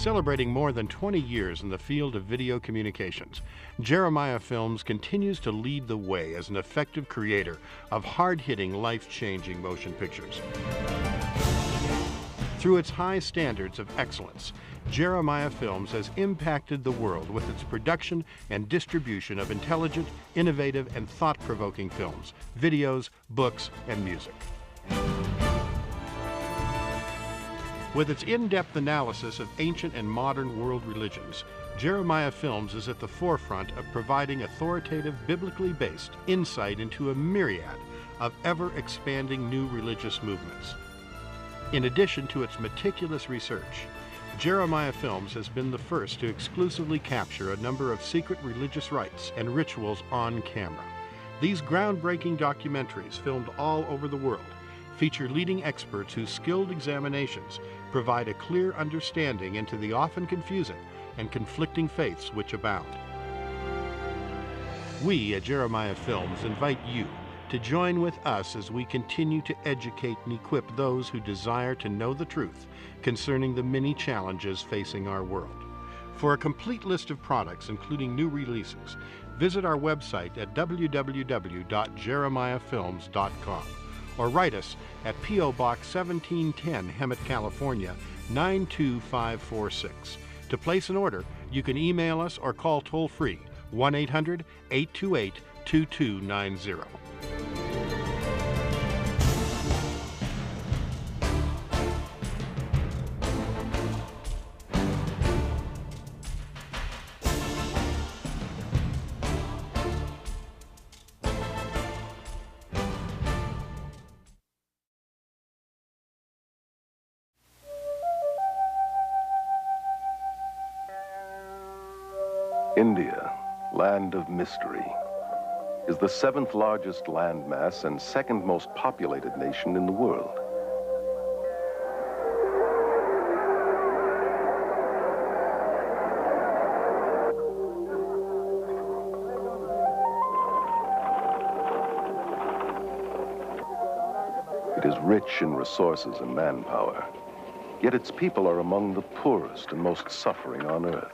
Celebrating more than 20 years in the field of video communications, Jeremiah Films continues to lead the way as an effective creator of hard-hitting, life-changing motion pictures. Through its high standards of excellence, Jeremiah Films has impacted the world with its production and distribution of intelligent, innovative, and thought-provoking films, videos, books, and music. With its in-depth analysis of ancient and modern world religions, Jeremiah Films is at the forefront of providing authoritative, biblically based insight into a myriad of ever-expanding new religious movements. In addition to its meticulous research, Jeremiah Films has been the first to exclusively capture a number of secret religious rites and rituals on camera. These groundbreaking documentaries, filmed all over the world, feature leading experts whose skilled examinations provide a clear understanding into the often confusing and conflicting faiths which abound. We at Jeremiah Films invite you to join with us as we continue to educate and equip those who desire to know the truth concerning the many challenges facing our world. For a complete list of products, including new releases, visit our website at www.jeremiahfilms.com or write us at P.O. Box 1710, Hemet, California, 92546. To place an order, you can email us or call toll-free 1-800-828-2290. India, land of mystery, is the 7th largest landmass and 2nd most populated nation in the world. It is rich in resources and manpower, yet its people are among the poorest and most suffering on earth.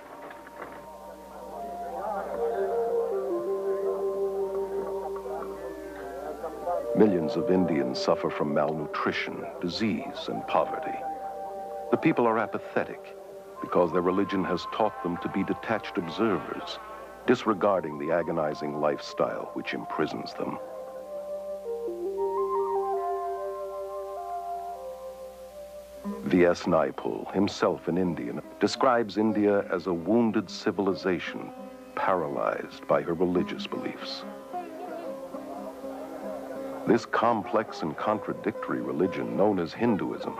Millions of Indians suffer from malnutrition, disease, and poverty. The people are apathetic because their religion has taught them to be detached observers, disregarding the agonizing lifestyle which imprisons them. V.S. Naipaul, himself an Indian, describes India as a wounded civilization paralyzed by her religious beliefs. This complex and contradictory religion, known as Hinduism,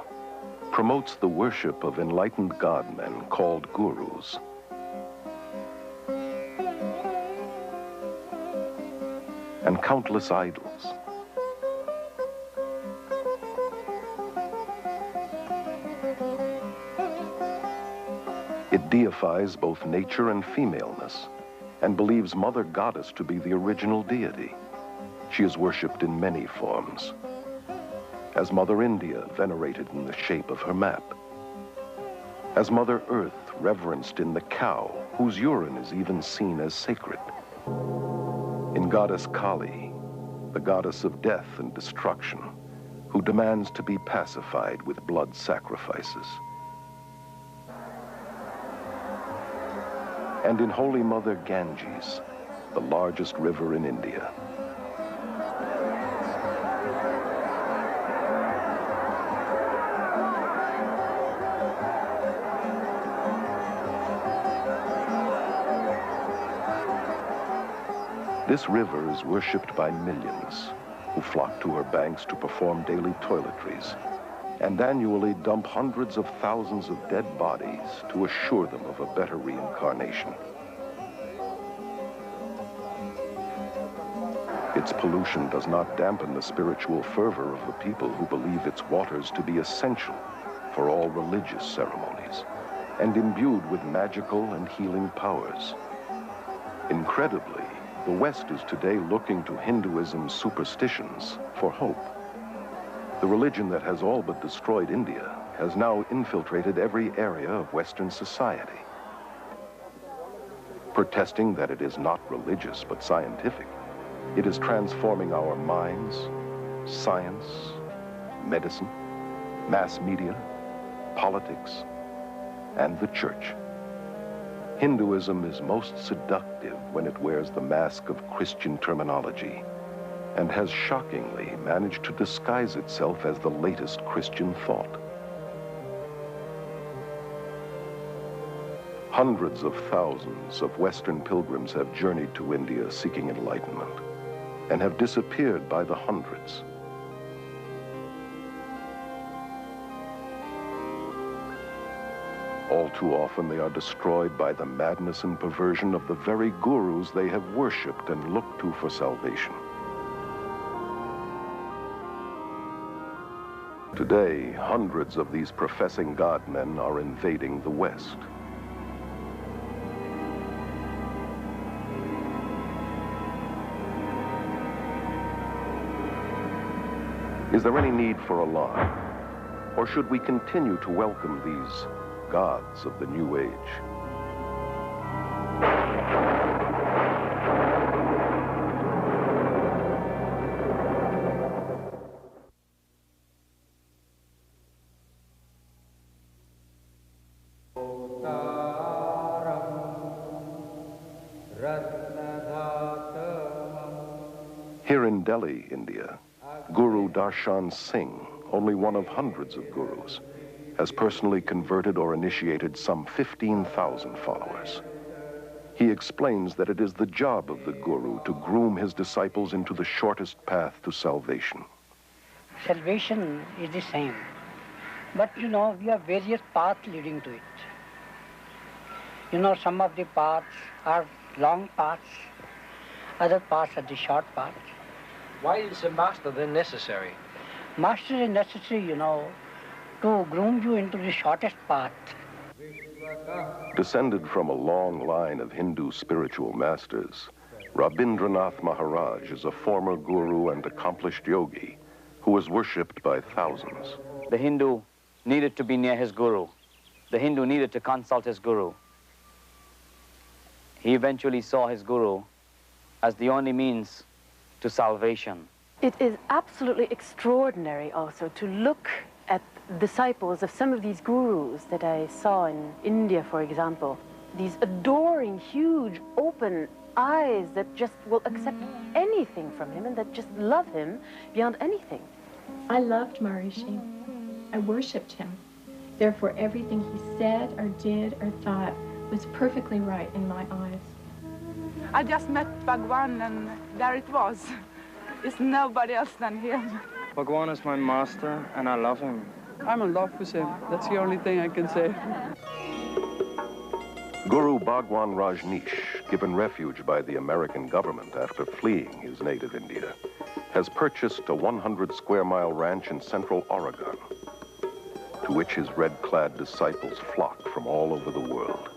promotes the worship of enlightened god-men called gurus. And countless idols. It deifies both nature and femaleness, and believes Mother Goddess to be the original deity. She is worshipped in many forms, as Mother India, venerated in the shape of her map, as Mother Earth, reverenced in the cow, whose urine is even seen as sacred, in Goddess Kali, the goddess of death and destruction, who demands to be pacified with blood sacrifices, and in Holy Mother Ganges, the largest river in India. This river is worshipped by millions who flock to her banks to perform daily toiletries and annually dump hundreds of thousands of dead bodies to assure them of a better reincarnation. Its pollution does not dampen the spiritual fervor of the people who believe its waters to be essential for all religious ceremonies and imbued with magical and healing powers. Incredibly, the West is today looking to Hinduism's superstitions for hope. The religion that has all but destroyed India has now infiltrated every area of Western society. Protesting that it is not religious but scientific, it is transforming our minds, science, medicine, mass media, politics, and the church. Hinduism is most seductive when it wears the mask of Christian terminology and has shockingly managed to disguise itself as the latest Christian thought. Hundreds of thousands of Western pilgrims have journeyed to India seeking enlightenment and have disappeared by the hundreds. All too often they are destroyed by the madness and perversion of the very gurus they have worshipped and looked to for salvation. Today, hundreds of these professing God-men are invading the West. Is there any need for alarm? Or should we continue to welcome these gods of the New Age? Here in Delhi, India, Guru Darshan Singh, only one of hundreds of gurus, has personally converted or initiated some 15,000 followers. He explains that it is the job of the guru to groom his disciples into the shortest path to salvation. Salvation is the same, but we have various paths leading to it. Some of the paths are long paths, other paths are the short paths. Why is a master then necessary? Master is necessary, to groom you into the shortest path. Descended from a long line of Hindu spiritual masters, Rabindranath Maharaj is a former guru and accomplished yogi who was worshipped by thousands. The Hindu needed to be near his guru. The Hindu needed to consult his guru. He eventually saw his guru as the only means to salvation. It is absolutely extraordinary also to look at disciples of some of these gurus that I saw in India, for example. These adoring, huge, open eyes that just will accept anything from him and that just love him beyond anything. I loved Maharishi. I worshipped him. Therefore, everything he said or did or thought was perfectly right in my eyes. I just met Bhagwan and there it was. It's nobody else than him. Bhagwan is my master and I love him. I'm in love with him. That's the only thing I can say. Guru Bhagwan Rajneesh, given refuge by the American government after fleeing his native India, has purchased a 100-square-mile ranch in central Oregon, to which his red-clad disciples flock from all over the world.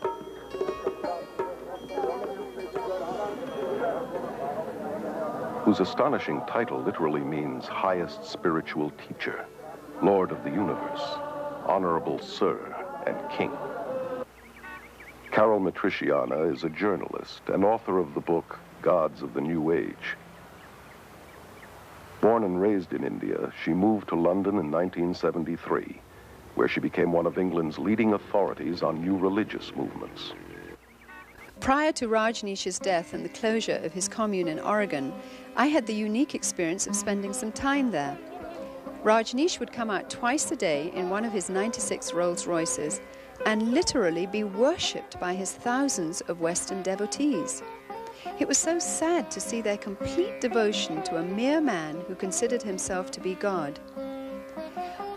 Whose astonishing title literally means highest spiritual teacher, Lord of the universe, Honorable Sir, and King. Carol Matriciana is a journalist and author of the book Gods of the New Age. Born and raised in India, she moved to London in 1973, where she became one of England's leading authorities on new religious movements. Prior to Rajneesh's death and the closure of his commune in Oregon, I had the unique experience of spending some time there. Rajneesh would come out twice a day in one of his 96 Rolls Royces and literally be worshipped by his thousands of Western devotees. It was so sad to see their complete devotion to a mere man who considered himself to be God.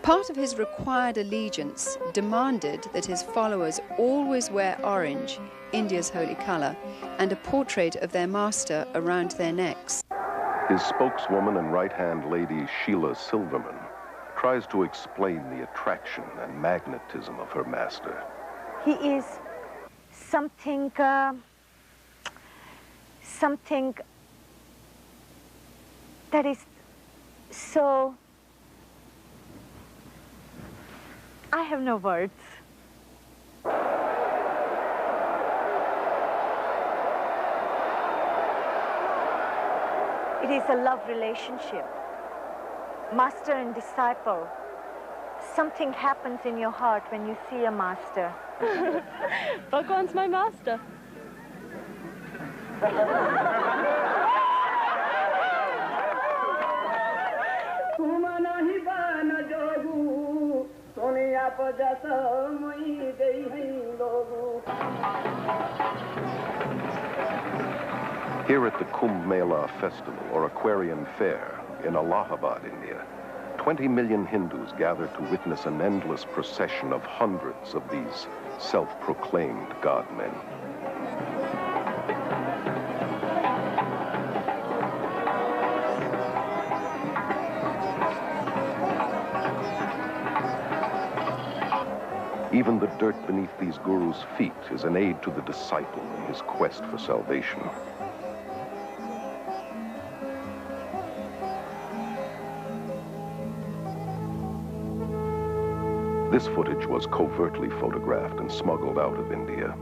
Part of his required allegiance demanded that his followers always wear orange, India's holy color, and a portrait of their master around their necks. His spokeswoman and right-hand lady, Sheila Silverman, tries to explain the attraction and magnetism of her master. He is something that is so... I have no words. It is a love relationship, master and disciple. Something happens in your heart when you see a master. Bhagwan's my master. Here at the Kumbh Mela Festival, or Aquarian Fair, in Allahabad, India, 20 million Hindus gather to witness an endless procession of hundreds of these self-proclaimed God-men. Even the dirt beneath these gurus' feet is an aid to the disciple in his quest for salvation. This footage was covertly photographed and smuggled out of India.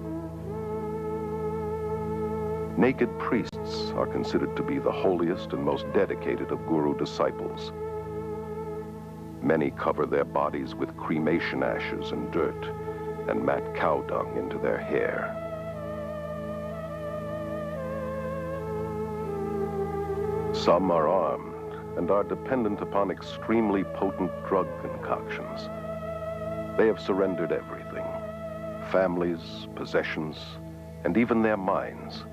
Naked priests are considered to be the holiest and most dedicated of guru disciples. Many cover their bodies with cremation ashes and dirt and mat cow dung into their hair. Some are armed and are dependent upon extremely potent drug concoctions. They have surrendered everything, families, possessions, and even their minds,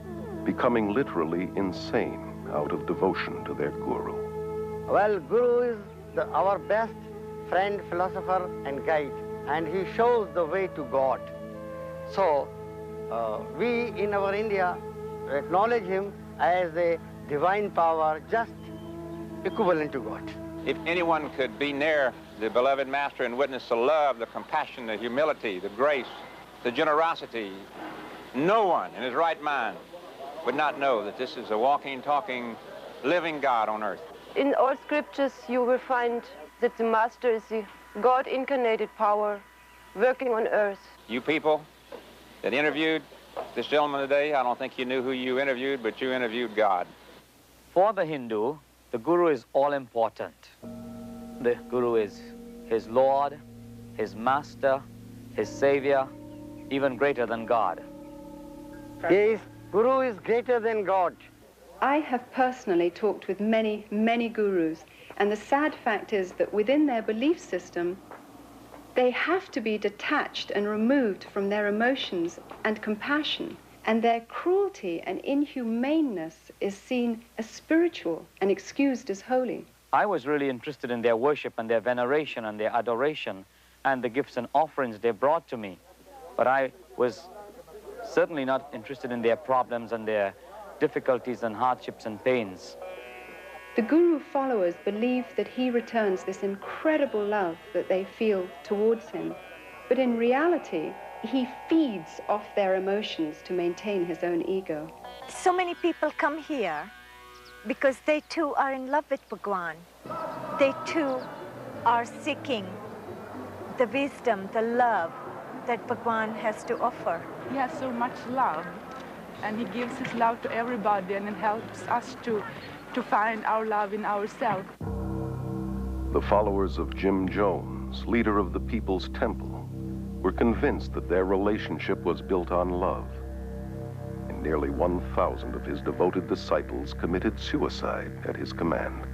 becoming literally insane out of devotion to their guru. Well, Guru is our best friend, philosopher, and guide, and he shows the way to God. So, we in our India acknowledge him as a divine power, just equivalent to God. If anyone could be near the beloved Master and witness the love, the compassion, the humility, the grace, the generosity, no one in his right mind would not know that this is a walking, talking, living God on earth. In all scriptures, you will find that the Master is the God-incarnated power working on earth. You people that interviewed this gentleman today, I don't think you knew who you interviewed, but you interviewed God. For the Hindu, the Guru is all-important. The Guru is his Lord, his Master, his Savior, even greater than God. Yes, Guru is greater than God. I have personally talked with many, many gurus, and the sad fact is that within their belief system, they have to be detached and removed from their emotions and compassion, and their cruelty and inhumaneness is seen as spiritual and excused as holy. I was really interested in their worship and their veneration and their adoration and the gifts and offerings they brought to me, but I was certainly not interested in their problems and their difficulties and hardships and pains. The Guru followers believe that he returns this incredible love that they feel towards him, but in reality, he feeds off their emotions to maintain his own ego. So many people come here because they too are in love with Bhagwan. They too are seeking the wisdom, the love that Bhagwan has to offer. He has so much love, and he gives his love to everybody, and it helps us to find our love in ourselves. The followers of Jim Jones, leader of the People's Temple, were convinced that their relationship was built on love. And nearly 1,000 of his devoted disciples committed suicide at his command.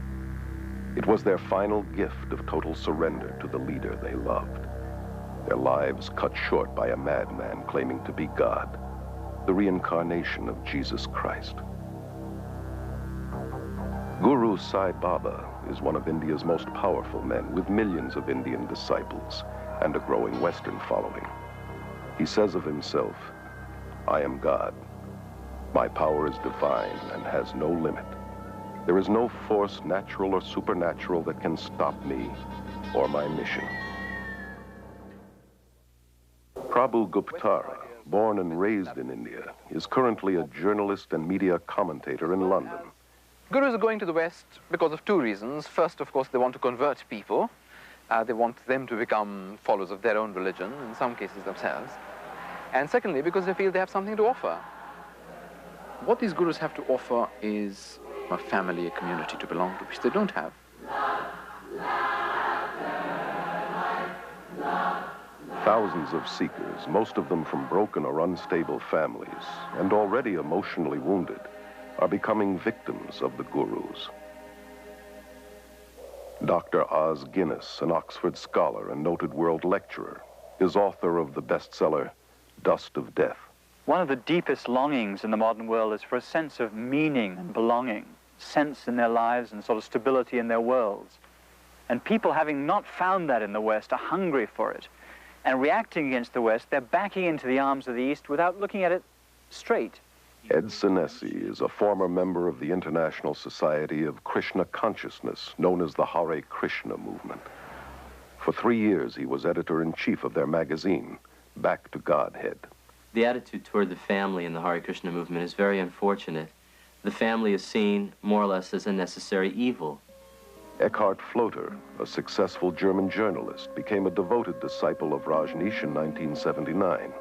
It was their final gift of total surrender to the leader they loved. Their lives cut short by a madman claiming to be God, the reincarnation of Jesus Christ. Guru Sai Baba is one of India's most powerful men, with millions of Indian disciples and a growing Western following. He says of himself, "I am God. My power is divine and has no limit. There is no force, natural or supernatural, that can stop me or my mission." Prabhu Guptara, born and raised in India, is currently a journalist and media commentator in London. Gurus are going to the West because of two reasons. First, of course, they want to convert people. They want them to become followers of their own religion, in some cases themselves. And secondly, because they feel they have something to offer. What these gurus have to offer is a family, a community to belong to, which they don't have. Thousands of seekers, most of them from broken or unstable families, and already emotionally wounded, are becoming victims of the gurus. Dr. Os Guinness, an Oxford scholar and noted world lecturer, is author of the bestseller, Dust of Death. One of the deepest longings in the modern world is for a sense of meaning and belonging, sense in their lives and sort of stability in their worlds. And people, having not found that in the West, are hungry for it. And reacting against the West, they're backing into the arms of the East without looking at it straight. Ed Senesi is a former member of the International Society of Krishna Consciousness, known as the Hare Krishna movement. For 3 years, he was editor-in-chief of their magazine, Back to Godhead. The attitude toward the family in the Hare Krishna movement is very unfortunate. The family is seen more or less as a necessary evil. Eckhart Floater, a successful German journalist, became a devoted disciple of Rajneesh in 1979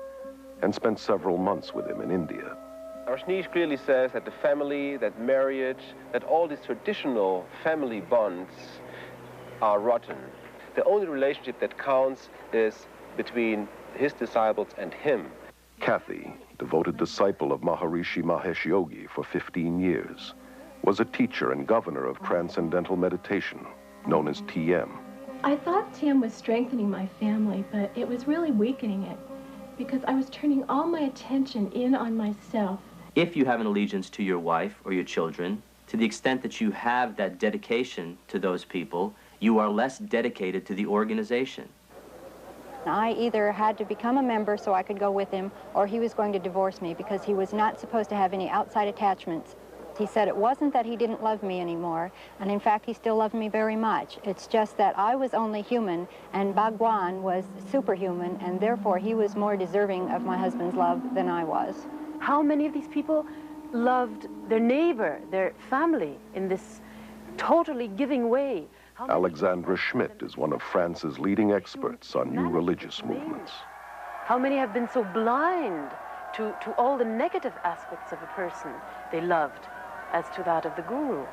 and spent several months with him in India. Rajneesh clearly says that the family, that marriage, that all these traditional family bonds are rotten. The only relationship that counts is between his disciples and him. Kathy, devoted disciple of Maharishi Mahesh Yogi for 15 years, was a teacher and governor of Transcendental Meditation, known as TM. I thought Tim was strengthening my family, but it was really weakening it because I was turning all my attention in on myself. If you have an allegiance to your wife or your children, to the extent that you have that dedication to those people, you are less dedicated to the organization. I either had to become a member so I could go with him, or he was going to divorce me because he was not supposed to have any outside attachments. He said it wasn't that he didn't love me anymore, and in fact he still loved me very much. It's just that I was only human and Bhagwan was superhuman, and therefore he was more deserving of my husband's love than I was. How many of these people loved their neighbor, their family, in this totally giving way? Alexandra Schmidt is one of France's leading experts on new religious movements. How many have been so blind to all the negative aspects of a person they loved as to that of the guru?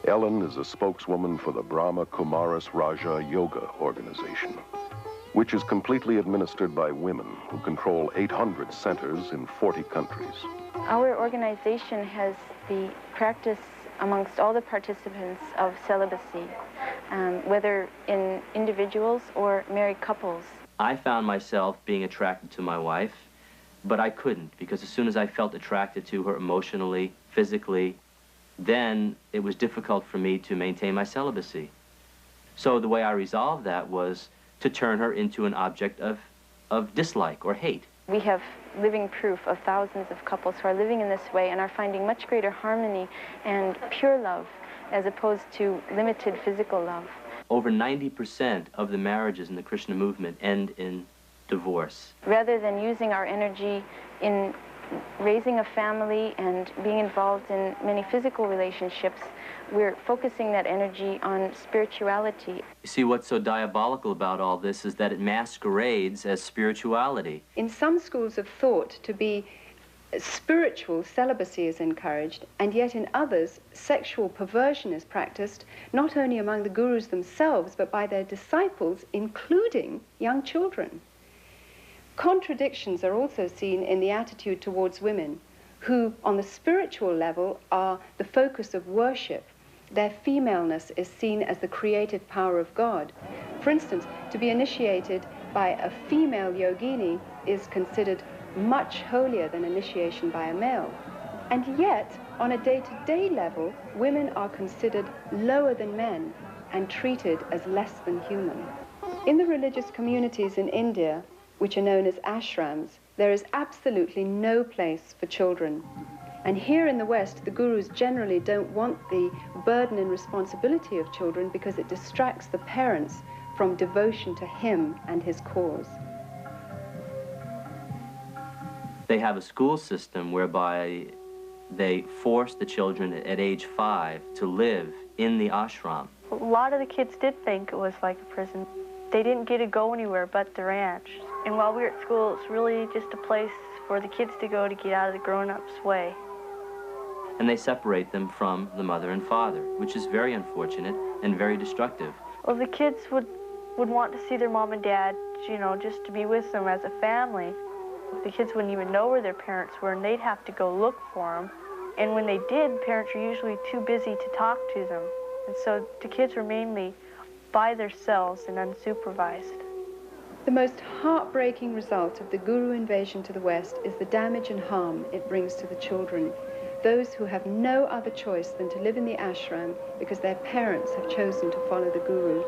Ellen is a spokeswoman for the Brahma Kumaris Raja Yoga organization, which is completely administered by women who control 800 centers in 40 countries. Our organization has the practice amongst all the participants of celibacy, whether in individuals or married couples. I found myself being attracted to my wife, but I couldn't, because as soon as I felt attracted to her emotionally, physically, then it was difficult for me to maintain my celibacy. So the way I resolved that was to turn her into an object of dislike or hate. We have living proof of thousands of couples who are living in this way and are finding much greater harmony and pure love as opposed to limited physical love. Over 90% of the marriages in the Krishna movement end in divorce. Rather than using our energy in raising a family and being involved in many physical relationships, we're focusing that energy on spirituality. You see, what's so diabolical about all this is that it masquerades as spirituality. In some schools of thought, to be spiritual, celibacy is encouraged, and yet in others, sexual perversion is practiced, not only among the gurus themselves, but by their disciples, including young children. Contradictions are also seen in the attitude towards women, who, on the spiritual level, are the focus of worship. Their femaleness is seen as the creative power of God. For instance, to be initiated by a female yogini is considered much holier than initiation by a male. And yet, on a day-to-day level, women are considered lower than men and treated as less than human. In the religious communities in India, which are known as ashrams, there is absolutely no place for children. And here in the West, the gurus generally don't want the burden and responsibility of children because it distracts the parents from devotion to him and his cause. They have a school system whereby they force the children at age 5 to live in the ashram. A lot of the kids did think it was like a prison. They didn't get to go anywhere but the ranch. And while we were at school, it's really just a place for the kids to go to get out of the grown-ups' way. And they separate them from the mother and father, which is very unfortunate and very destructive. Well, the kids would want to see their mom and dad, you know, just to be with them as a family. The kids wouldn't even know where their parents were, and they'd have to go look for them. And when they did, parents were usually too busy to talk to them. And so the kids were mainly by themselves and unsupervised. The most heartbreaking result of the Guru invasion to the West is the damage and harm it brings to the children, those who have no other choice than to live in the ashram because their parents have chosen to follow the Guru.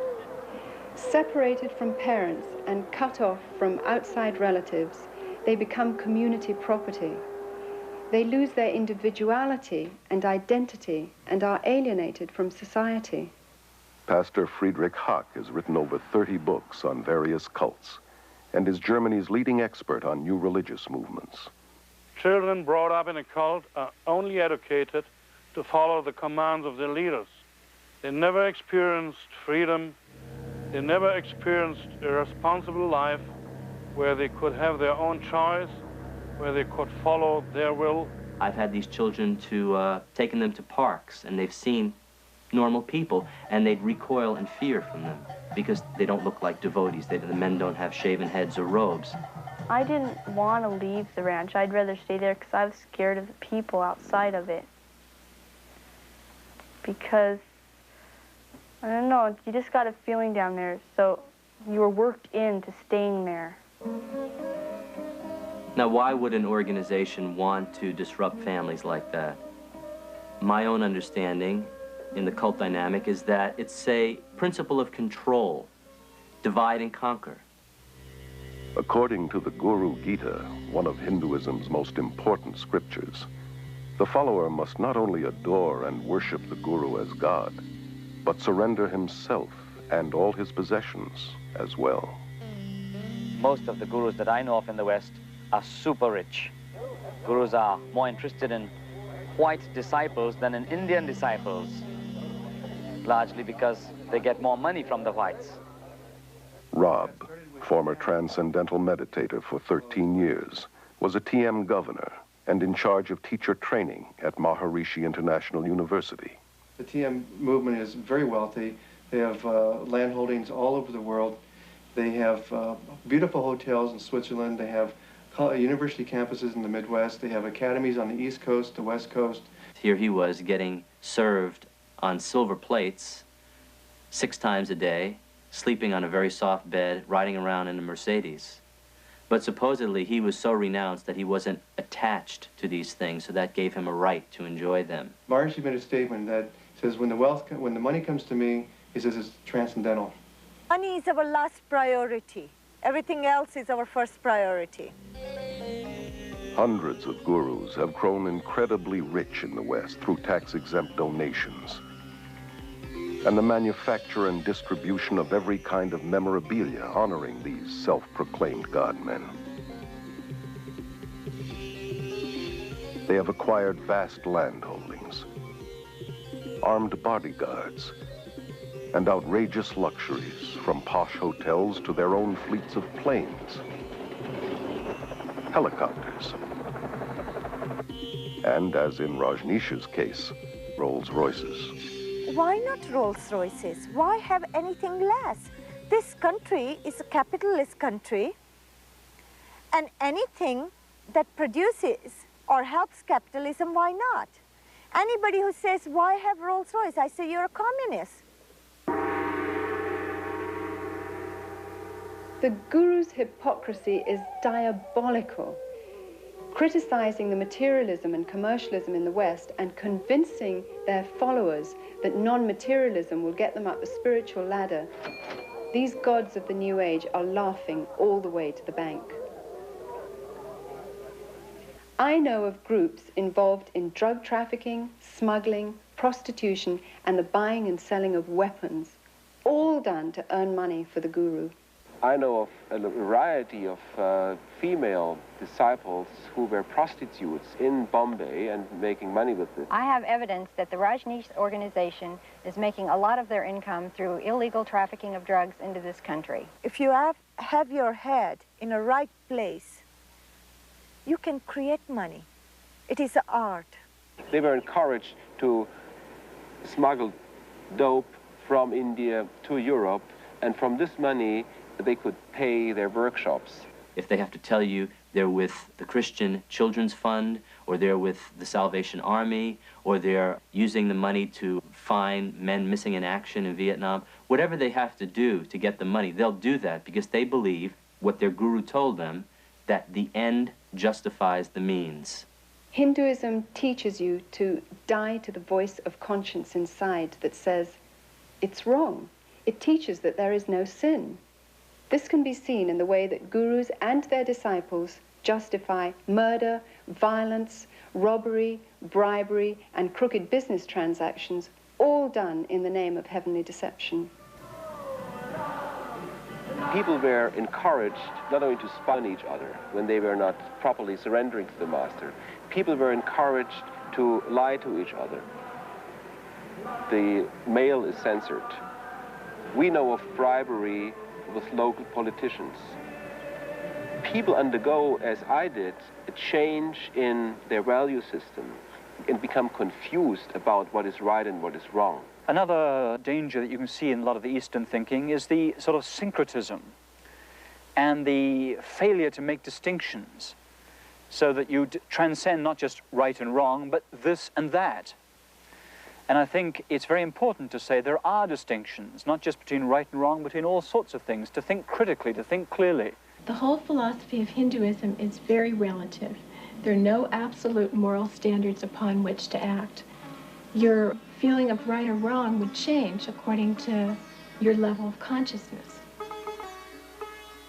Separated from parents and cut off from outside relatives, they become community property. They lose their individuality and identity and are alienated from society. Pastor Friedrich Hack has written over 30 books on various cults and is Germany's leading expert on new religious movements. Children brought up in a cult are only educated to follow the commands of their leaders. They never experienced freedom. They never experienced a responsible life where they could have their own choice, where they could follow their will. I've had these children taken them to parks, and they've seen normal people, and they'd recoil in fear from them because they don't look like devotees. The men don't have shaven heads or robes. I didn't want to leave the ranch. I'd rather stay there because I was scared of the people outside of it. Because, I don't know, you just got a feeling down there, so you were worked into staying there. Now, why would an organization want to disrupt families like that? My own understanding in the cult dynamic is that it's a principle of control, divide and conquer. According to the Guru Gita, one of Hinduism's most important scriptures, the follower must not only adore and worship the Guru as God, but surrender himself and all his possessions as well. Most of the gurus that I know of in the West are super rich. Gurus are more interested in white disciples than in Indian disciples, largely because they get more money from the whites. Rob, former transcendental meditator for 13 years, was a TM governor and in charge of teacher training at Maharishi International University. The TM movement is very wealthy. They have land holdings all over the world. They have beautiful hotels in Switzerland. They have university campuses in the Midwest. They have academies on the East Coast, the West Coast. Here he was getting served on silver plates 6 times a day, sleeping on a very soft bed, riding around in a Mercedes. But supposedly he was so renounced that he wasn't attached to these things, so that gave him a right to enjoy them. Maharishi made a statement that says, when the money comes to me, he says it's transcendental. Money is our last priority. Everything else is our first priority. Hundreds of gurus have grown incredibly rich in the West through tax-exempt donations and the manufacture and distribution of every kind of memorabilia honoring these self-proclaimed God-men. They have acquired vast land holdings, armed bodyguards, and outrageous luxuries, from posh hotels to their own fleets of planes, helicopters, and, as in Rajneesh's case, Rolls-Royces. Why not Rolls-Royces? Why have anything less? This country is a capitalist country, and anything that produces or helps capitalism, why not? Anybody who says, why have Rolls-Royce? I say, you're a communist. The Guru's hypocrisy is diabolical, criticizing the materialism and commercialism in the West and convincing their followers that non-materialism will get them up the spiritual ladder. These gods of the New Age are laughing all the way to the bank. I know of groups involved in drug trafficking, smuggling, prostitution, and the buying and selling of weapons, all done to earn money for the Guru. I know of a variety of female disciples who were prostitutes in Bombay and making money with it. I have evidence that the Rajneesh organization is making a lot of their income through illegal trafficking of drugs into this country. If you have your head in a right place, you can create money. It is an art. They were encouraged to smuggle dope from India to Europe, and from this money they could pay their workshops. If they have to tell you they're with the Christian Children's Fund, or they're with the Salvation Army, or they're using the money to find men missing in action in Vietnam, whatever they have to do to get the money, they'll do that because they believe what their guru told them, that the end justifies the means. Hinduism teaches you to die to the voice of conscience inside that says, it's wrong. It teaches that there is no sin. This can be seen in the way that gurus and their disciples justify murder, violence, robbery, bribery, and crooked business transactions, all done in the name of heavenly deception. People were encouraged not only to spy on each other when they were not properly surrendering to the master. People were encouraged to lie to each other. The mail is censored. We know of bribery with local politicians. People undergo, as I did, a change in their value system and become confused about what is right and what is wrong. Another danger that you can see in a lot of the Eastern thinking is the sort of syncretism and the failure to make distinctions so that you transcend not just right and wrong, but this and that. And I think it's very important to say there are distinctions, not just between right and wrong, between all sorts of things, to think critically, to think clearly. The whole philosophy of Hinduism is very relative. There are no absolute moral standards upon which to act. Your feeling of right or wrong would change according to your level of consciousness.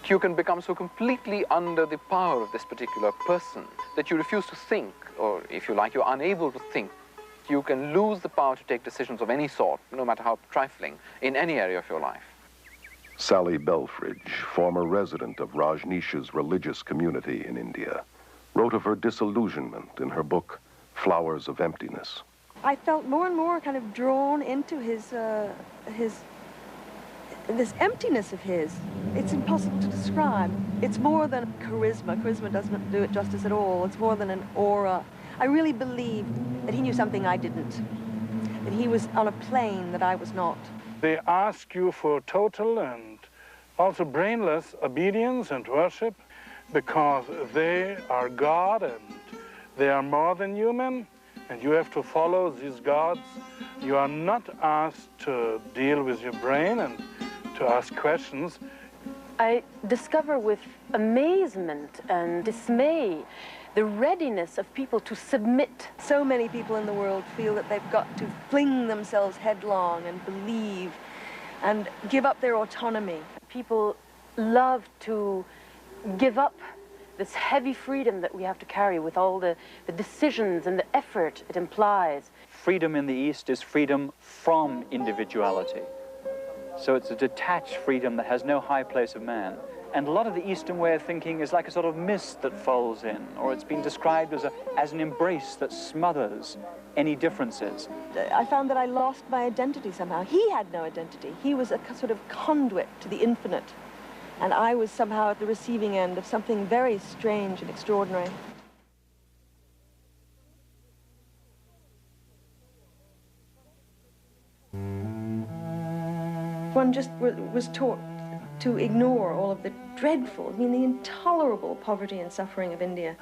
You can become so completely under the power of this particular person that you refuse to think, or if you like, you're unable to think. You can lose the power to take decisions of any sort, no matter how trifling, in any area of your life. Sally Belfridge, former resident of Rajneesh's religious community in India, wrote of her disillusionment in her book, Flowers of Emptiness. I felt more and more kind of drawn into this emptiness of his. It's impossible to describe. It's more than charisma. Charisma doesn't do it justice at all. It's more than an aura. I really believed that he knew something I didn't, that he was on a plane that I was not. They ask you for total and also brainless obedience and worship because they are God and they are more than human, and you have to follow these gods. You are not asked to deal with your brain and to ask questions. I discover with amazement and dismay the readiness of people to submit. So many people in the world feel that they've got to fling themselves headlong and believe and give up their autonomy. People love to give up this heavy freedom that we have to carry with all the decisions and the effort it implies. Freedom in the East is freedom from individuality. So it's a detached freedom that has no high place of man. And a lot of the Eastern way of thinking is like a sort of mist that falls in, or it's been described as an embrace that smothers any differences. I found that I lost my identity somehow. He had no identity. He was a sort of conduit to the infinite. And I was somehow at the receiving end of something very strange and extraordinary. One just was taught to ignore all of the dreadful, the intolerable poverty and suffering of India.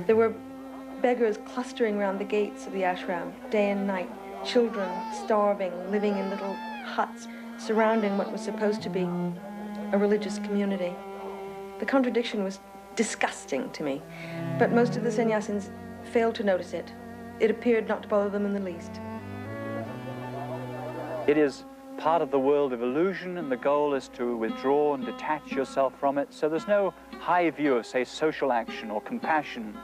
There were beggars clustering around the gates of the ashram, day and night, children starving, living in little huts, surrounding what was supposed to be a religious community. The contradiction was disgusting to me, but most of the sannyasins failed to notice it. It appeared not to bother them in the least. It is part of the world of illusion, and the goal is to withdraw and detach yourself from it. So there's no high view of, say, social action or compassion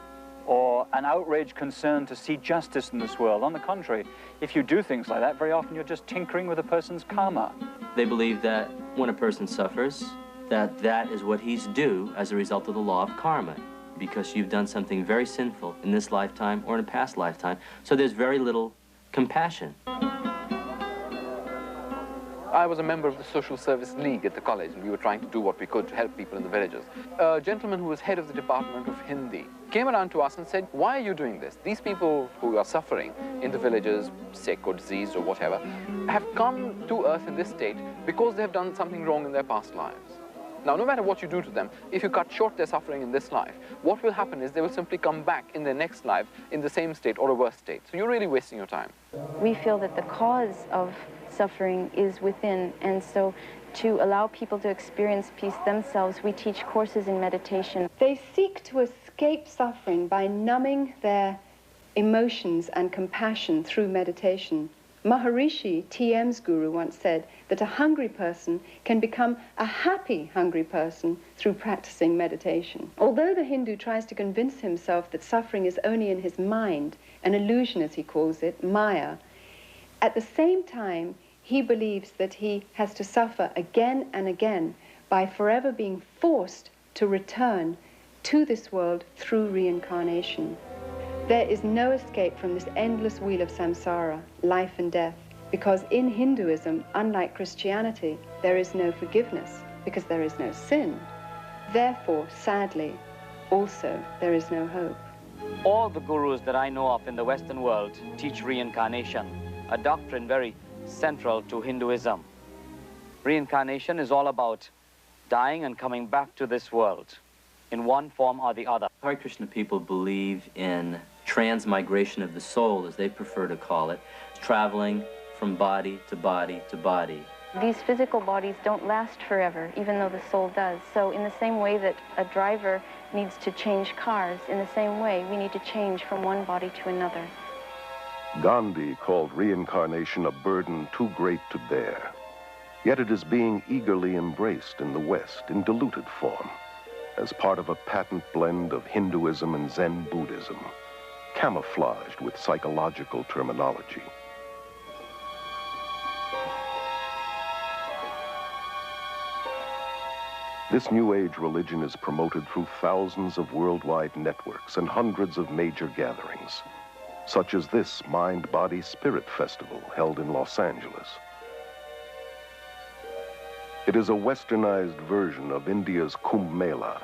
or an outraged concern to see justice in this world. On the contrary, if you do things like that, very often you're just tinkering with a person's karma. They believe that when a person suffers, that is what he's due as a result of the law of karma, because you've done something very sinful in this lifetime or in a past lifetime. So there's very little compassion. I was a member of the Social Service League at the college, and we were trying to do what we could to help people in the villages. A gentleman who was head of the Department of Hindi came around to us and said, why are you doing this? These people who are suffering in the villages, sick or diseased or whatever, have come to earth in this state because they have done something wrong in their past lives. Now, no matter what you do to them, if you cut short their suffering in this life, what will happen is they will simply come back in their next life in the same state or a worse state. So you're really wasting your time. We feel that the cause of suffering is within, and so to allow people to experience peace themselves, we teach courses in meditation. They seek to escape suffering by numbing their emotions and compassion through meditation. Maharishi, TM's guru, once said that a hungry person can become a happy hungry person through practicing meditation. Although the Hindu tries to convince himself that suffering is only in his mind, an illusion as he calls it, Maya, at the same time, he believes that he has to suffer again and again by forever being forced to return to this world through reincarnation. There is no escape from this endless wheel of samsara, life and death, because in Hinduism, unlike Christianity, there is no forgiveness, because there is no sin. Therefore, sadly, also, there is no hope. All the gurus that I know of in the Western world teach reincarnation, a doctrine very central to Hinduism. Reincarnation is all about dying and coming back to this world in one form or the other. Hare Krishna people believe in transmigration of the soul, as they prefer to call it, traveling from body to body to body. These physical bodies don't last forever, even though the soul does. So in the same way that a driver needs to change cars, in the same way we need to change from one body to another. Gandhi called reincarnation a burden too great to bear. Yet it is being eagerly embraced in the West in diluted form, as part of a patent blend of Hinduism and Zen Buddhism, camouflaged with psychological terminology. This New Age religion is promoted through thousands of worldwide networks and hundreds of major gatherings, such as this Mind, Body, Spirit Festival held in Los Angeles. It is a westernized version of India's Kumbh Mela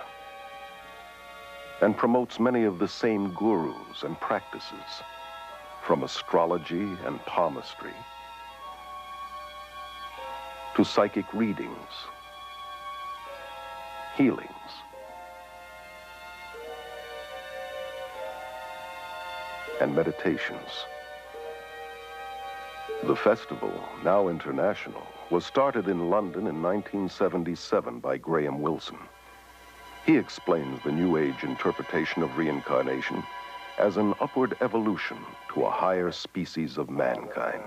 and promotes many of the same gurus and practices, from astrology and palmistry to psychic readings, healings, and meditations. The festival, now international, was started in London in 1977 by Graham Wilson. He explains the New Age interpretation of reincarnation as an upward evolution to a higher species of mankind.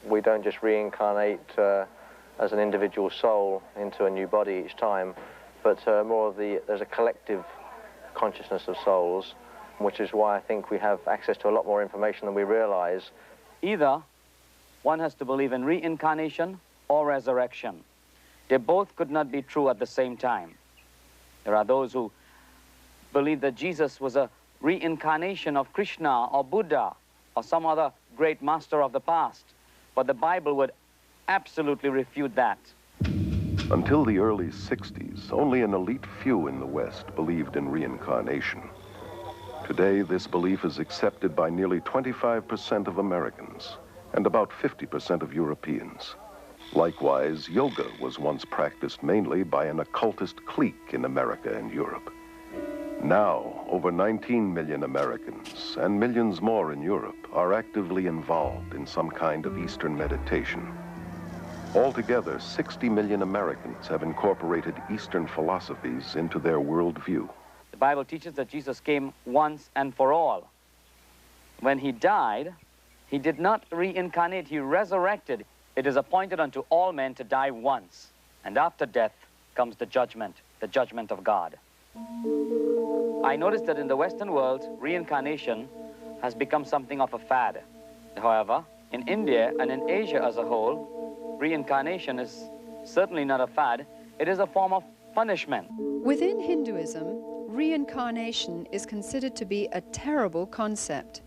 We don't just reincarnate as an individual soul into a new body each time, but more of there's a collective consciousness of souls, which is why I think we have access to a lot more information than we realize. Either one has to believe in reincarnation or resurrection. They both could not be true at the same time. There are those who believe that Jesus was a reincarnation of Krishna or Buddha or some other great master of the past, but the Bible would absolutely refute that. Until the early 60s, only an elite few in the West believed in reincarnation. Today, this belief is accepted by nearly 25% of Americans and about 50% of Europeans. Likewise, yoga was once practiced mainly by an occultist clique in America and Europe. Now, over 19 million Americans and millions more in Europe are actively involved in some kind of Eastern meditation. Altogether, 60 million Americans have incorporated Eastern philosophies into their worldview. The Bible teaches that Jesus came once and for all. When he died, he did not reincarnate, he resurrected. It is appointed unto all men to die once, and after death comes the judgment of God. I noticed that in the Western world, reincarnation has become something of a fad. However, in India and in Asia as a whole, reincarnation is certainly not a fad. It is a form of punishment. Within Hinduism, reincarnation is considered to be a terrible concept.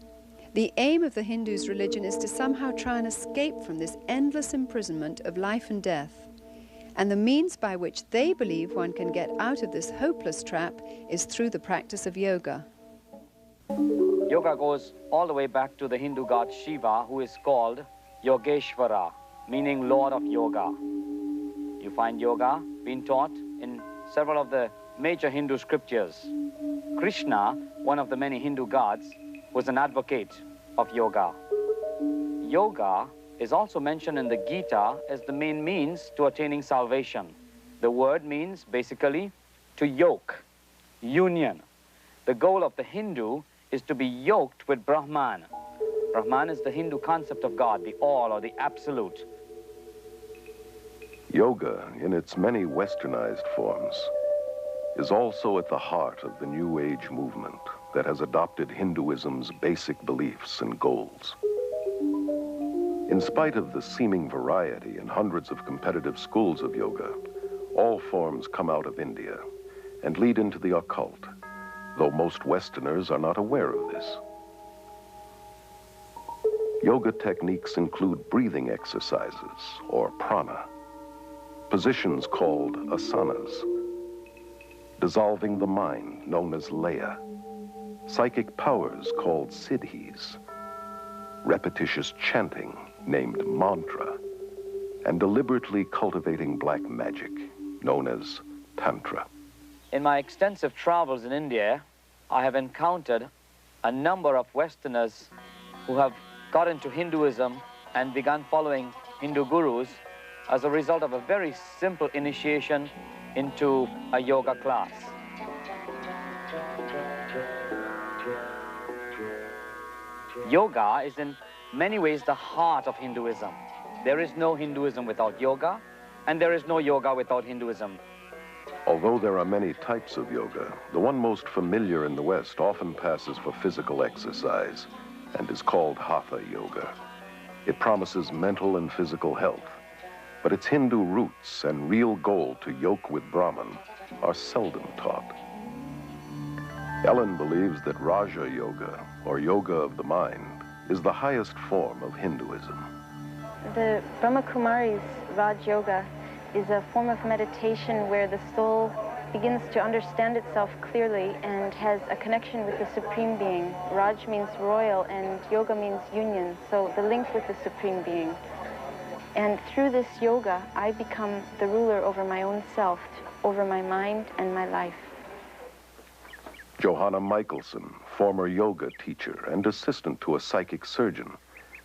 The aim of the Hindus' religion is to somehow try and escape from this endless imprisonment of life and death. And the means by which they believe one can get out of this hopeless trap is through the practice of yoga. Yoga goes all the way back to the Hindu god Shiva, who is called Yogeshvara, meaning Lord of Yoga. You find yoga being taught in several of the major Hindu scriptures. Krishna, one of the many Hindu gods, was an advocate of yoga. Yoga is also mentioned in the Gita as the main means to attaining salvation. The word means basically to yoke, union. The goal of the Hindu is to be yoked with Brahman. Brahman is the Hindu concept of God, the all or the absolute. Yoga, in its many westernized forms, is also at the heart of the New Age movement that has adopted Hinduism's basic beliefs and goals. In spite of the seeming variety and hundreds of competitive schools of yoga, all forms come out of India and lead into the occult, though most Westerners are not aware of this. Yoga techniques include breathing exercises, or prana, positions called asanas, dissolving the mind, known as laya, psychic powers called siddhis, repetitious chanting, named mantra, and deliberately cultivating black magic, known as tantra. In my extensive travels in India, I have encountered a number of Westerners who have got into Hinduism and begun following Hindu gurus as a result of a very simple initiation into a yoga class. Yoga is in many ways the heart of Hinduism. There is no Hinduism without yoga, and there is no yoga without Hinduism. Although there are many types of yoga, the one most familiar in the West often passes for physical exercise and is called Hatha Yoga. It promises mental and physical health, but its Hindu roots and real goal to yoke with Brahman are seldom taught. Ellen believes that Raja Yoga, or yoga of the mind, is the highest form of Hinduism. The Brahma Kumari's Raj Yoga is a form of meditation where the soul begins to understand itself clearly and has a connection with the Supreme Being. Raj means royal and yoga means union, so the link with the Supreme Being. And through this yoga, I become the ruler over my own self, over my mind and my life. Johanna Michelson, former yoga teacher and assistant to a psychic surgeon,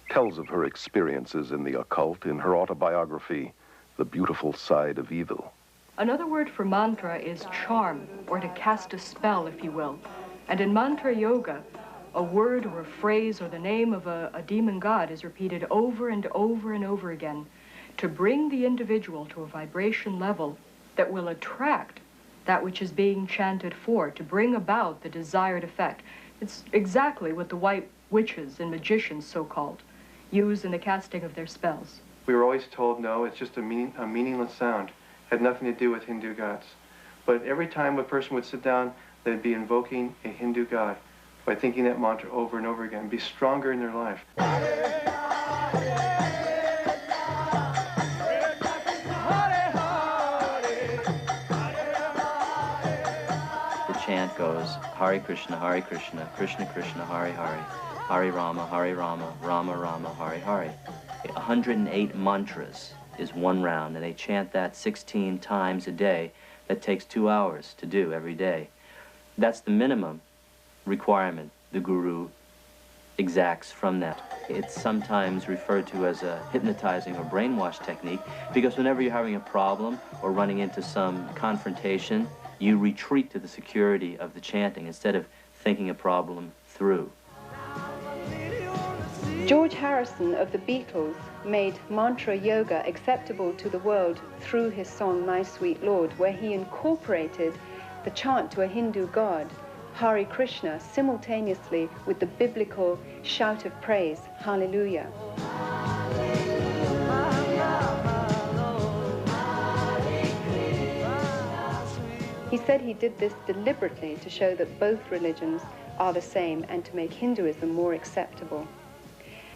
tells of her experiences in the occult in her autobiography, The Beautiful Side of Evil. Another word for mantra is charm, or to cast a spell, if you will. And in mantra yoga, a word or a phrase or the name of a demon god is repeated over and over and over again to bring the individual to a vibration level that will attract that which is being chanted for, to bring about the desired effect. It's exactly what the white witches and magicians, so-called, use in the casting of their spells. We were always told, no, it's just a meaningless sound. Had nothing to do with Hindu gods. But every time a person would sit down, they'd be invoking a Hindu god by thinking that mantra over and over again, be stronger in their life. The chant goes, Hare Krishna, Krishna Krishna, Hare Hare, Hare Rama, Rama Rama, Hare Hare. 108 mantras is one round, and they chant that 16 times a day. That takes 2 hours to do every day. That's the minimum requirement the guru exacts from that. It's sometimes referred to as a hypnotizing or brainwash technique, because whenever you're having a problem or running into some confrontation, you retreat to the security of the chanting instead of thinking a problem through. George Harrison of the Beatles made mantra yoga acceptable to the world through his song My Sweet Lord, where he incorporated the chant to a Hindu god, Hare Krishna, simultaneously with the biblical shout of praise, Hallelujah. He said he did this deliberately to show that both religions are the same and to make Hinduism more acceptable.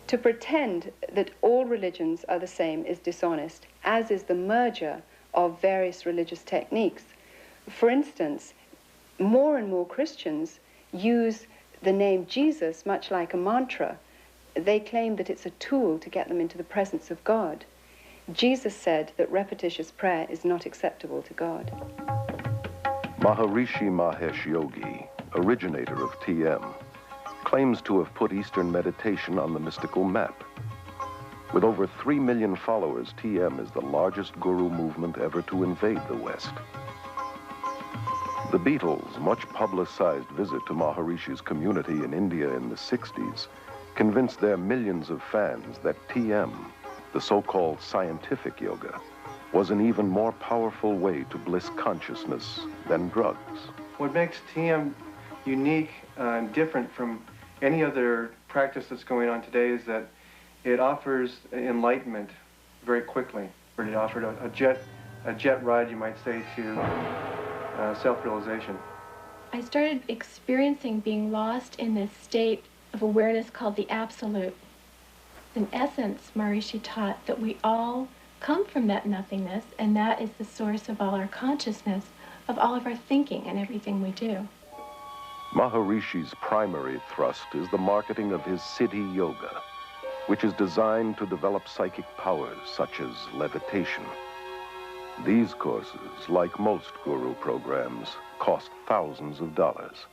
To pretend that all religions are the same is dishonest, as is the merger of various religious techniques. For instance, more and more Christians use the name Jesus much like a mantra. They claim that it's a tool to get them into the presence of God. Jesus said that repetitious prayer is not acceptable to God. Maharishi Mahesh Yogi, originator of TM, claims to have put Eastern meditation on the mystical map. With over 3 million followers, TM is the largest guru movement ever to invade the West. The Beatles' much publicized visit to Maharishi's community in India in the 60s convinced their millions of fans that TM, the so-called scientific yoga, was an even more powerful way to bliss consciousness than drugs. What makes TM unique and different from any other practice that's going on today is that it offers enlightenment very quickly. It offered a jet ride, you might say, to self-realization. I started experiencing being lost in this state of awareness called the Absolute. In essence, Maharishi taught that we all come from that nothingness, and that is the source of all our consciousness, of all of our thinking and everything we do. Maharishi's primary thrust is the marketing of his Siddhi Yoga, which is designed to develop psychic powers such as levitation. These courses, like most guru programs, cost thousands of dollars.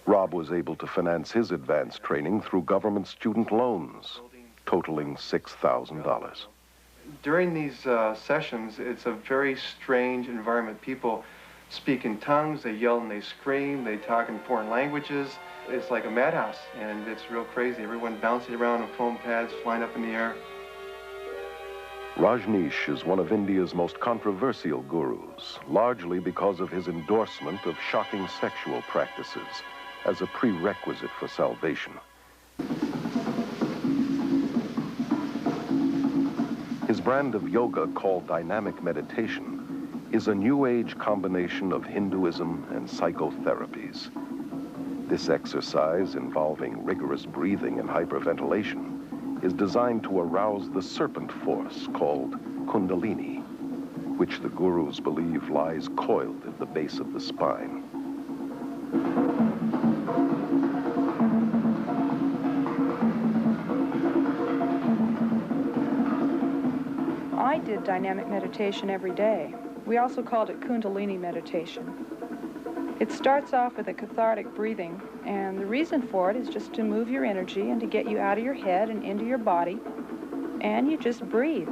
Rob was able to finance his advanced training through government student loans, totaling $6,000. During these sessions, it's a very strange environment. People speak in tongues, they yell and they scream, they talk in foreign languages. It's like a madhouse, and it's real crazy. Everyone bouncing around on foam pads, flying up in the air. Rajneesh is one of India's most controversial gurus, largely because of his endorsement of shocking sexual practices as a prerequisite for salvation. His brand of yoga, called dynamic meditation, is a New Age combination of Hinduism and psychotherapies. This exercise, involving rigorous breathing and hyperventilation, is designed to arouse the serpent force called Kundalini, which the gurus believe lies coiled at the base of the spine. I did dynamic meditation every day. We also called it Kundalini meditation. It starts off with a cathartic breathing, and the reason for it is just to move your energy and to get you out of your head and into your body, and you just breathe.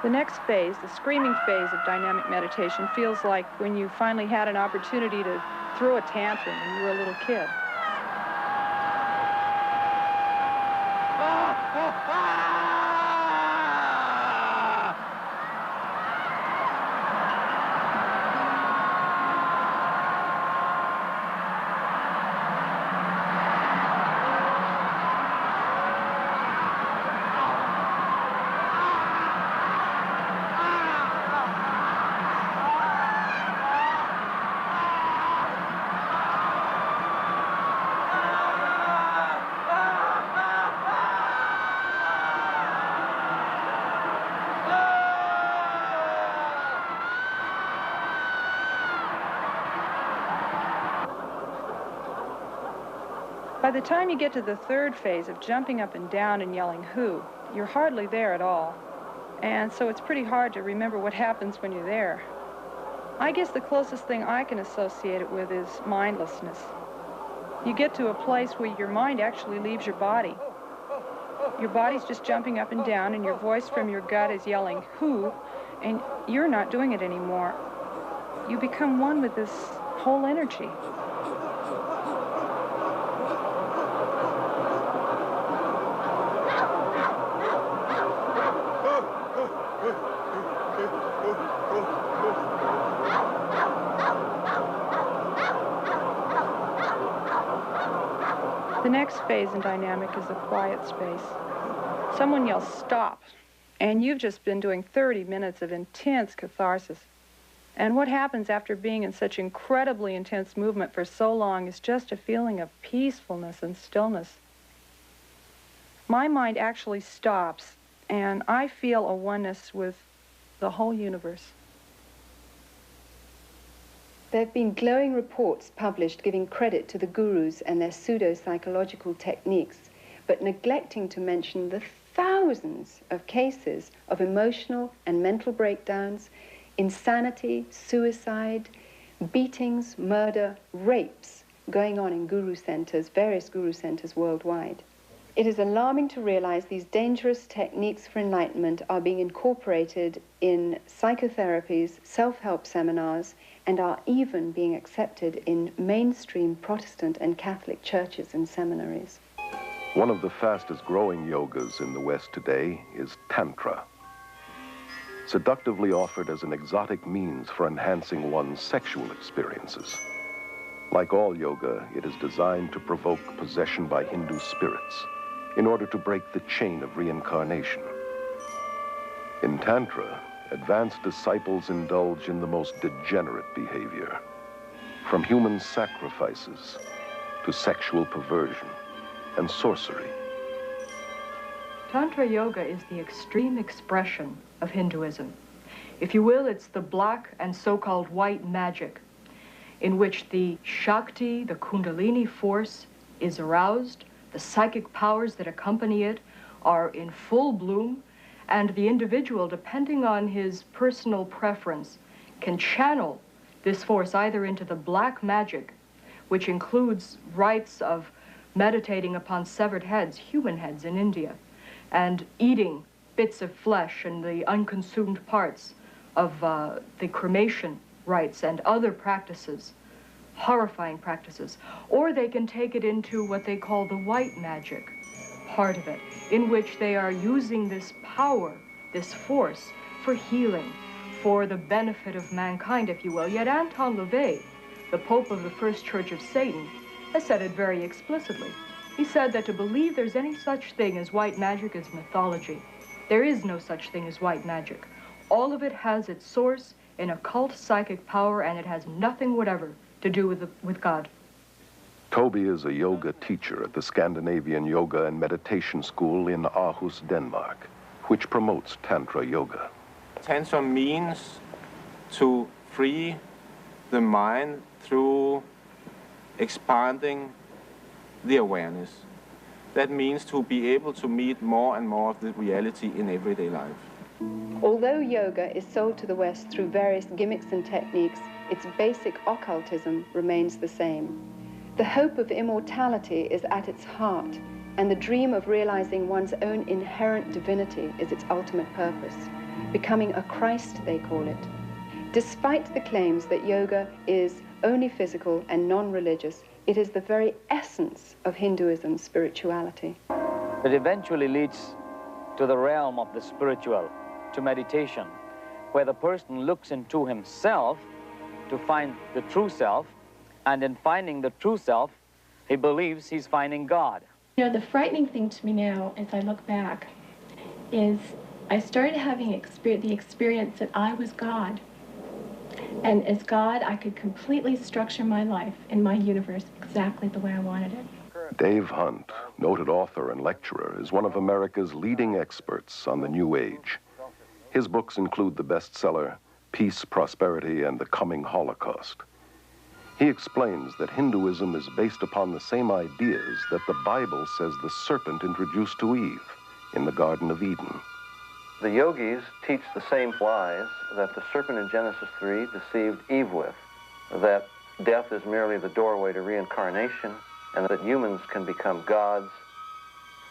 The next phase, the screaming phase of dynamic meditation, feels like when you finally had an opportunity to throw a tantrum when you were a little kid. By the time you get to the third phase of jumping up and down and yelling "who," you're hardly there at all. And so it's pretty hard to remember what happens when you're there. I guess the closest thing I can associate it with is mindlessness. You get to a place where your mind actually leaves your body. Your body's just jumping up and down, and your voice from your gut is yelling "who," and you're not doing it anymore. You become one with this whole energy. The next phase in dynamic is the quiet space. Someone yells, "Stop," and you've just been doing 30 minutes of intense catharsis. And what happens after being in such incredibly intense movement for so long is just a feeling of peacefulness and stillness. My mind actually stops, and I feel a oneness with the whole universe. There have been glowing reports published giving credit to the gurus and their pseudo-psychological techniques, but neglecting to mention the thousands of cases of emotional and mental breakdowns, insanity, suicide, beatings, murder, rapes going on in guru centers, various guru centers worldwide. It is alarming to realize these dangerous techniques for enlightenment are being incorporated in psychotherapies, self-help seminars, and are even being accepted in mainstream Protestant and Catholic churches and seminaries. One of the fastest growing yogas in the West today is Tantra. Seductively offered as an exotic means for enhancing one's sexual experiences. Like all yoga, it is designed to provoke possession by Hindu spirits in order to break the chain of reincarnation. In Tantra, advanced disciples indulge in the most degenerate behavior, from human sacrifices to sexual perversion and sorcery. Tantra Yoga is the extreme expression of Hinduism. If you will, it's the black and so-called white magic in which the Shakti, the Kundalini force, is aroused, the psychic powers that accompany it are in full bloom, and the individual, depending on his personal preference, can channel this force either into the black magic, which includes rites of meditating upon severed heads, human heads in India, and eating bits of flesh and the unconsumed parts of the cremation rites and other practices, horrifying practices. Or they can take it into what they call the white magic part of it, in which they are using this power, this force, for healing, for the benefit of mankind, if you will. Yet Anton LaVey, the Pope of the First Church of Satan, has said it very explicitly. He said that to believe there's any such thing as white magic is mythology. There is no such thing as white magic. All of it has its source in occult psychic power, and it has nothing whatever to do with God. Toby is a yoga teacher at the Scandinavian Yoga and Meditation School in Aarhus, Denmark, which promotes Tantra Yoga. Tantra means to free the mind through expanding the awareness. That means to be able to meet more and more of the reality in everyday life. Although yoga is sold to the West through various gimmicks and techniques, its basic occultism remains the same. The hope of immortality is at its heart, and the dream of realizing one's own inherent divinity is its ultimate purpose. Becoming a Christ, they call it. Despite the claims that yoga is only physical and non-religious, it is the very essence of Hinduism's spirituality. It eventually leads to the realm of the spiritual, to meditation, where the person looks into himself to find the true self, and in finding the true self, he believes he's finding God. You know, the frightening thing to me now, as I look back, is I started having the experience that I was God. And as God, I could completely structure my life and my universe exactly the way I wanted it. Dave Hunt, noted author and lecturer, is one of America's leading experts on the New Age. His books include the bestseller, Peace, Prosperity, and the Coming Holocaust. He explains that Hinduism is based upon the same ideas that the Bible says the serpent introduced to Eve in the Garden of Eden. The yogis teach the same lies that the serpent in Genesis 3 deceived Eve with, that death is merely the doorway to reincarnation, and that humans can become gods.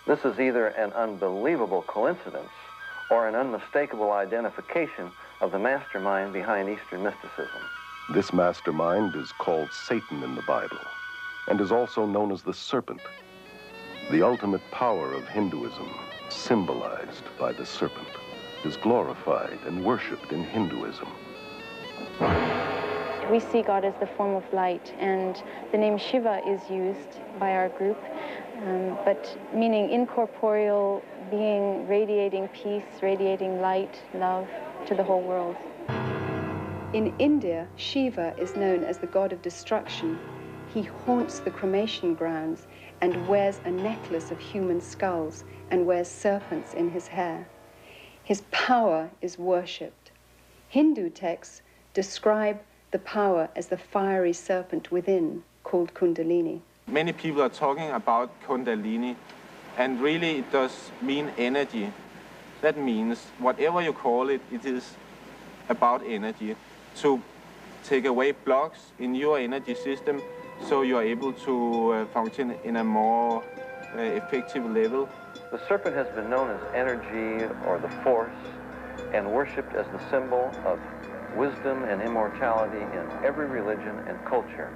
This is either an unbelievable coincidence or an unmistakable identification of the mastermind behind Eastern mysticism. This mastermind is called Satan in the Bible and is also known as the serpent, the ultimate power of Hinduism, symbolized by the serpent, is glorified and worshipped in Hinduism. We see God as the form of light, and the name Shiva is used by our group but meaning incorporeal being, radiating peace, radiating light, love to the whole world. In India, Shiva is known as the god of destruction. He haunts the cremation grounds and wears a necklace of human skulls and wears serpents in his hair. His power is worshipped. Hindu texts describe the power as the fiery serpent within, called Kundalini. Many people are talking about Kundalini, and really it does mean energy. That means whatever you call it, it is about energy. To take away blocks in your energy system so you are able to function in a more effective level. The serpent has been known as energy or the force and worshipped as the symbol of wisdom and immortality in every religion and culture.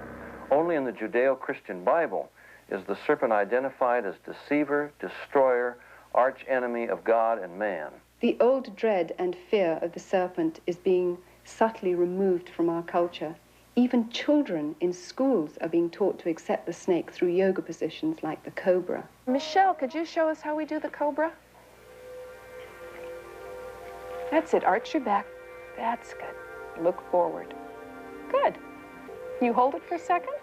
Only in the Judeo-Christian Bible is the serpent identified as deceiver, destroyer, arch-enemy of God and man. The old dread and fear of the serpent is being subtly removed from our culture. Even children in schools are being taught to accept the snake through yoga positions like the cobra. Michelle, could you show us how we do the cobra? That's it. Arch your back. That's good. Look forward. Good. You hold it for a second?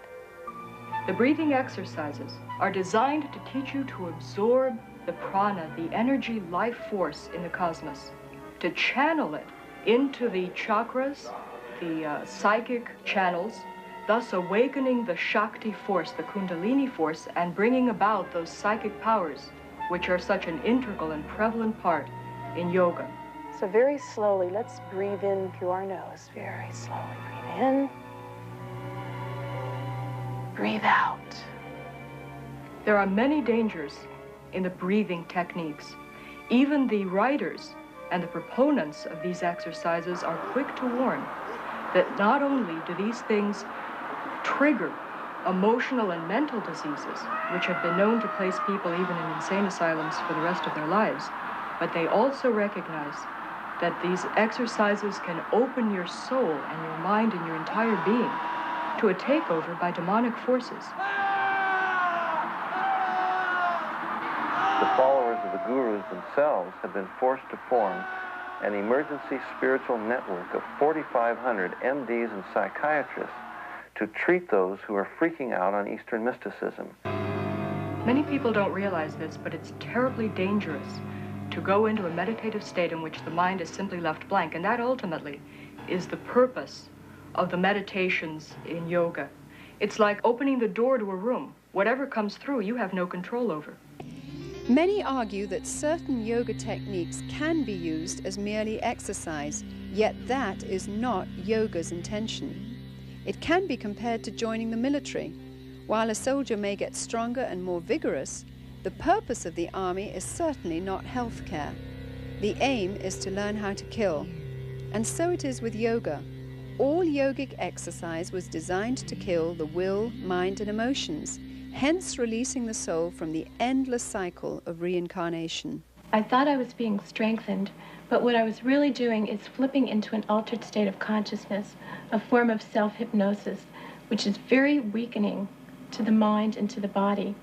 The breathing exercises are designed to teach you to absorb the prana, the energy life force in the cosmos, to channel it into the chakras, the psychic channels, thus awakening the Shakti force, the Kundalini force, and bringing about those psychic powers, which are such an integral and prevalent part in yoga. So very slowly, let's breathe in through our nose. Very slowly. Breathe in. Breathe out. There are many dangers in the breathing techniques. Even the writers and the proponents of these exercises are quick to warn that not only do these things trigger emotional and mental diseases, which have been known to place people even in insane asylums for the rest of their lives, but they also recognize that these exercises can open your soul and your mind and your entire being to a takeover by demonic forces. The followers of the gurus themselves have been forced to form an emergency spiritual network of 4,500 MDs and psychiatrists to treat those who are freaking out on Eastern mysticism. Many people don't realize this, but it's terribly dangerous to go into a meditative state in which the mind is simply left blank, and that ultimately is the purpose of the meditations in yoga. It's like opening the door to a room. Whatever comes through, you have no control over. Many argue that certain yoga techniques can be used as merely exercise, yet that is not yoga's intention. It can be compared to joining the military. While a soldier may get stronger and more vigorous, the purpose of the army is certainly not health care. The aim is to learn how to kill. And so it is with yoga. All yogic exercise was designed to kill the will, mind, and emotions, hence releasing the soul from the endless cycle of reincarnation. I thought I was being strengthened, but what I was really doing is flipping into an altered state of consciousness, a form of self-hypnosis, which is very weakening to the mind and to the body.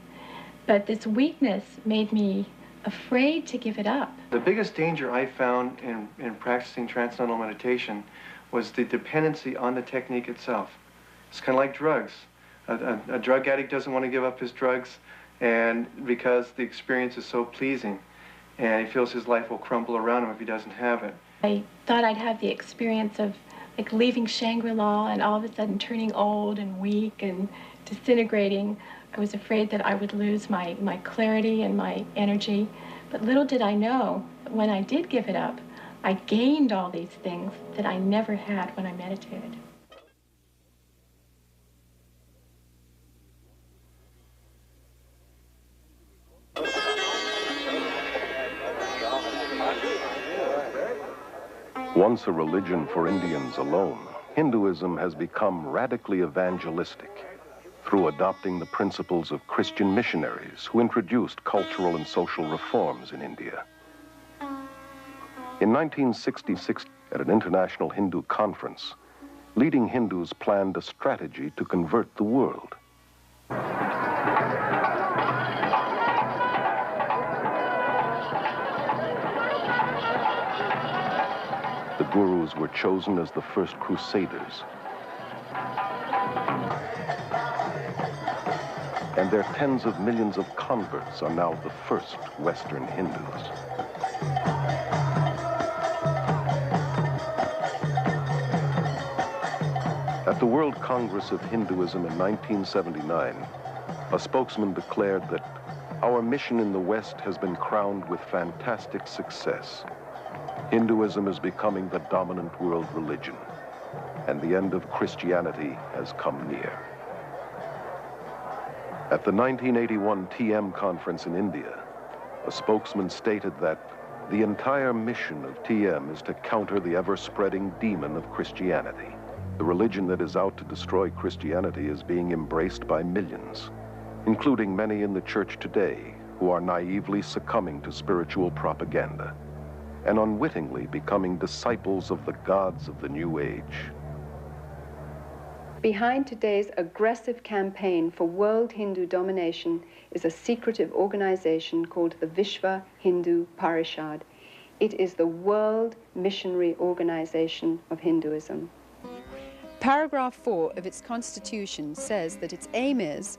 But this weakness made me afraid to give it up. The biggest danger I found in practicing transcendental meditation was the dependency on the technique itself. It's kind of like drugs. A drug addict doesn't want to give up his drugs, and because the experience is so pleasing, and he feels his life will crumble around him if he doesn't have it. I thought I'd have the experience of like leaving Shangri-La and all of a sudden turning old and weak and disintegrating. I was afraid that I would lose my clarity and my energy. But little did I know, when I did give it up, I gained all these things that I never had when I meditated. Once a religion for Indians alone, Hinduism has become radically evangelistic through adopting the principles of Christian missionaries who introduced cultural and social reforms in India. In 1966, at an international Hindu conference, leading Hindus planned a strategy to convert the world. gurus were chosen as the first crusaders. And their tens of millions of converts are now the first Western Hindus. At the World Congress of Hinduism in 1979, a spokesman declared that our mission in the West has been crowned with fantastic success. Hinduism is becoming the dominant world religion, and the end of Christianity has come near. At the 1981 TM conference in India, a spokesman stated that the entire mission of TM is to counter the ever-spreading demon of Christianity. The religion that is out to destroy Christianity is being embraced by millions, including many in the church today who are naively succumbing to spiritual propaganda and unwittingly becoming disciples of the gods of the New Age. Behind today's aggressive campaign for world Hindu domination is a secretive organization called the Vishva Hindu Parishad. It is the world missionary organization of Hinduism. Paragraph 4 of its constitution says that its aim is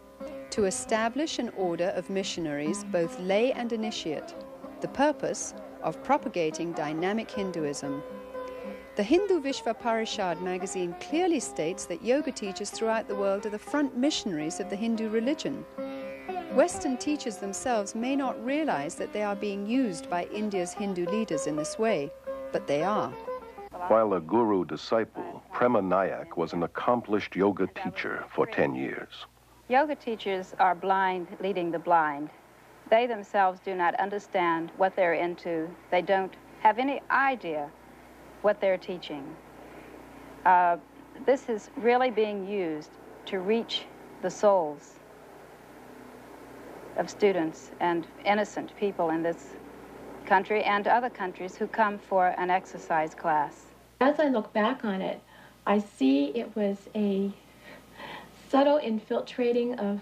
to establish an order of missionaries, both lay and initiate, the purpose of propagating dynamic Hinduism. The Hindu Vishva Parishad magazine clearly states that yoga teachers throughout the world are the front missionaries of the Hindu religion. Western teachers themselves may not realize that they are being used by India's Hindu leaders in this way, but they are. While a guru disciple, Prema Nayak was an accomplished yoga teacher for 10 years. Yoga teachers are blind leading the blind. They themselves do not understand what they're into. They don't have any idea what they're teaching. This is really being used to reach the souls of students and innocent people in this country and other countries who come for an exercise class. As I look back on it, I see it was a subtle infiltrating of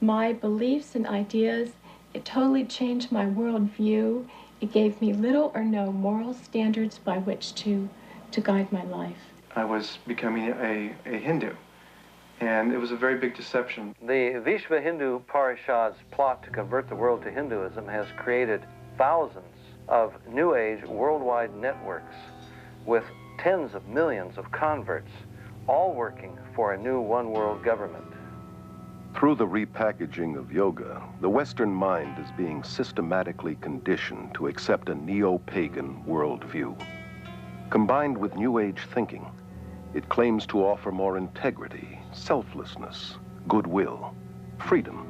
my beliefs and ideas. It totally changed my worldview. It gave me little or no moral standards by which to guide my life. I was becoming a Hindu, and it was a very big deception. The Vishva Hindu Parishad's plot to convert the world to Hinduism has created thousands of New Age worldwide networks with tens of millions of converts, all working for a new one-world government. Through the repackaging of yoga, the Western mind is being systematically conditioned to accept a neo-pagan worldview. Combined with New Age thinking, it claims to offer more integrity, selflessness, goodwill, freedom,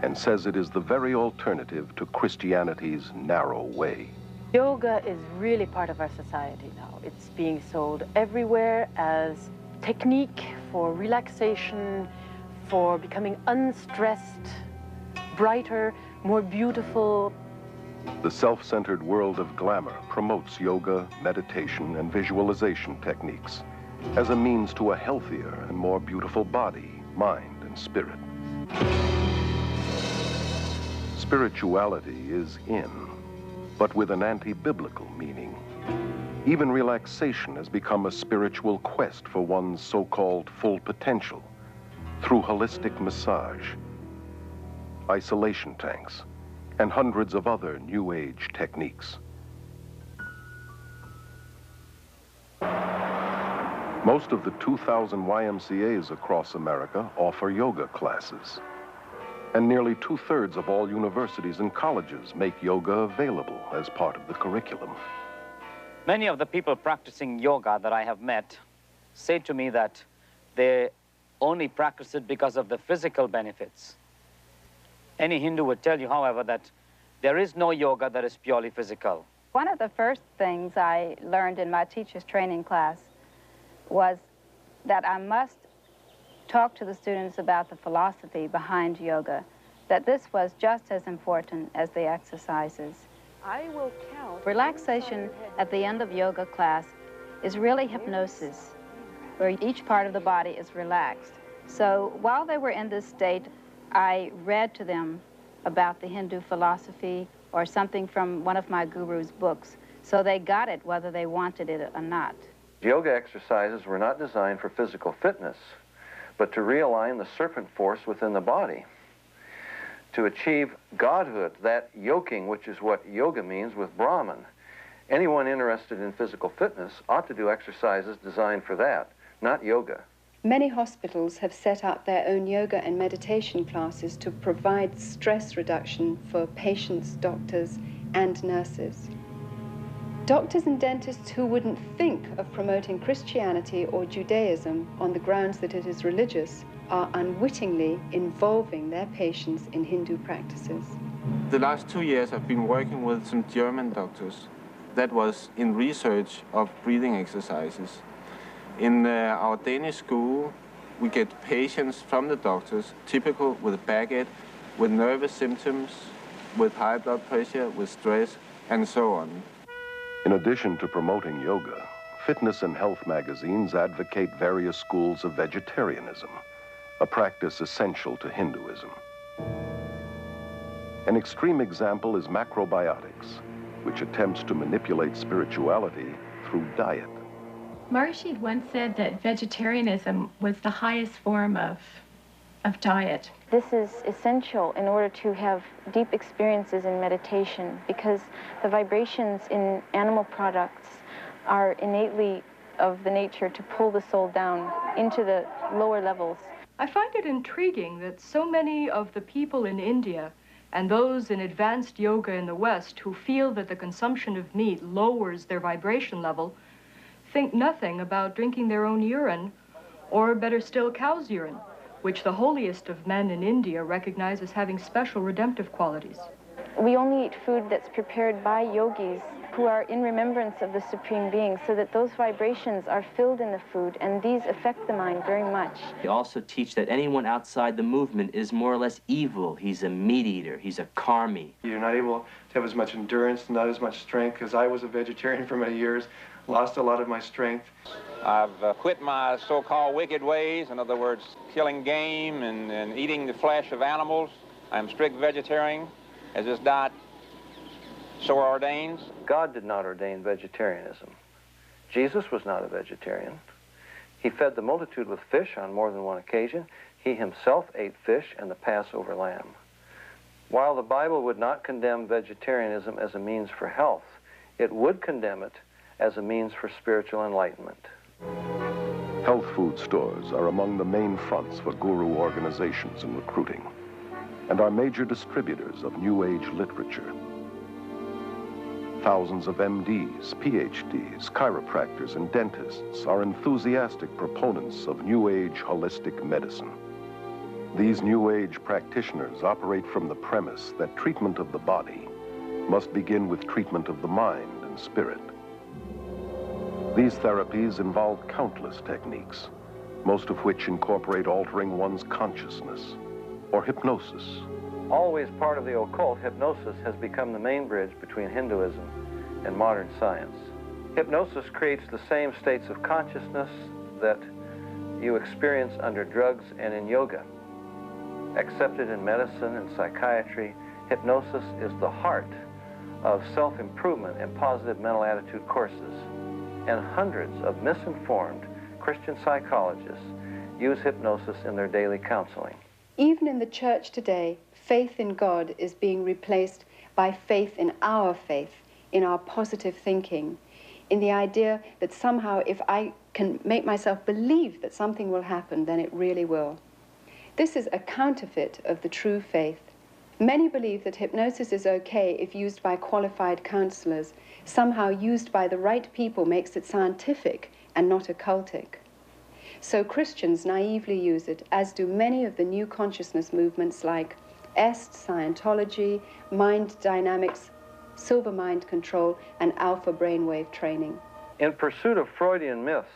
and says it is the very alternative to Christianity's narrow way. Yoga is really part of our society now. It's being sold everywhere as technique for relaxation, for becoming unstressed, brighter, more beautiful. The self-centered world of glamour promotes yoga, meditation, and visualization techniques as a means to a healthier and more beautiful body, mind, and spirit. Spirituality is in, but with an anti-biblical meaning. Even relaxation has become a spiritual quest for one's so-called full potential through holistic massage, isolation tanks, and hundreds of other New Age techniques. Most of the 2,000 YMCAs across America offer yoga classes. And nearly 2/3 of all universities and colleges make yoga available as part of the curriculum. Many of the people practicing yoga that I have met say to me that they only practice it because of the physical benefits. Any Hindu would tell you, however, that there is no yoga that is purely physical. One of the first things I learned in my teacher's training class was that I must talk to the students about the philosophy behind yoga, that this was just as important as the exercises. I will count. Relaxation at the end of yoga class is really hypnosis, where each part of the body is relaxed. So while they were in this state, I read to them about the Hindu philosophy or something from one of my guru's books, So they got it whether they wanted it or not. Yoga exercises were not designed for physical fitness, but to realign the serpent force within the body. To achieve godhood, that yoking, which is what yoga means, with Brahman. Anyone interested in physical fitness ought to do exercises designed for that, not yoga. Many hospitals have set up their own yoga and meditation classes to provide stress reduction for patients, doctors, and nurses. Doctors and dentists who wouldn't think of promoting Christianity or Judaism on the grounds that it is religious are unwittingly involving their patients in Hindu practices. The last 2 years I've been working with some German doctors. That was in research of breathing exercises. In our Danish school, we get patients from the doctors, typical with a baguette, with nervous symptoms, with high blood pressure, with stress, and so on. In addition to promoting yoga, fitness and health magazines advocate various schools of vegetarianism, a practice essential to Hinduism. An extreme example is macrobiotics, which attempts to manipulate spirituality through diet. Maharishi once said that vegetarianism was the highest form of diet. This is essential in order to have deep experiences in meditation, because the vibrations in animal products are innately of the nature to pull the soul down into the lower levels. I find it intriguing that so many of the people in India and those in advanced yoga in the West who feel that the consumption of meat lowers their vibration level think nothing about drinking their own urine, or better still, cow's urine, which the holiest of men in India recognize as having special redemptive qualities. We only eat food that's prepared by yogis who are in remembrance of the Supreme Being, so that those vibrations are filled in the food, and these affect the mind very much. They also teach that anyone outside the movement is more or less evil. He's a meat eater, he's a karmi. You're not able to have as much endurance, not as much strength, because I was a vegetarian for many years, lost a lot of my strength. I've quit my so-called wicked ways, in other words, killing game and eating the flesh of animals. I'm strict vegetarian, as this diet so ordains. God did not ordain vegetarianism. Jesus was not a vegetarian. He fed the multitude with fish on more than one occasion. He himself ate fish and the Passover lamb. While the Bible would not condemn vegetarianism as a means for health, it would condemn it as a means for spiritual enlightenment. Health food stores are among the main fronts for guru organizations and recruiting, and are major distributors of New Age literature. Thousands of MDs, PhDs, chiropractors, and dentists are enthusiastic proponents of New Age holistic medicine. These New Age practitioners operate from the premise that treatment of the body must begin with treatment of the mind and spirit. These therapies involve countless techniques, most of which incorporate altering one's consciousness, or hypnosis. Always part of the occult, hypnosis has become the main bridge between Hinduism and modern science. Hypnosis creates the same states of consciousness that you experience under drugs and in yoga. Accepted in medicine and psychiatry, hypnosis is the heart of self-improvement and positive mental attitude courses. And hundreds of misinformed Christian psychologists use hypnosis in their daily counseling. Even in the church today, faith in God is being replaced by faith in our faith, in our positive thinking, in the idea that somehow if I can make myself believe that something will happen, then it really will. This is a counterfeit of the true faith. Many believe that hypnosis is okay if used by qualified counselors. Somehow used by the right people makes it scientific and not occultic. So Christians naively use it, as do many of the new consciousness movements like EST, Scientology, mind dynamics, silver mind control, and alpha brainwave training. In pursuit of Freudian myths,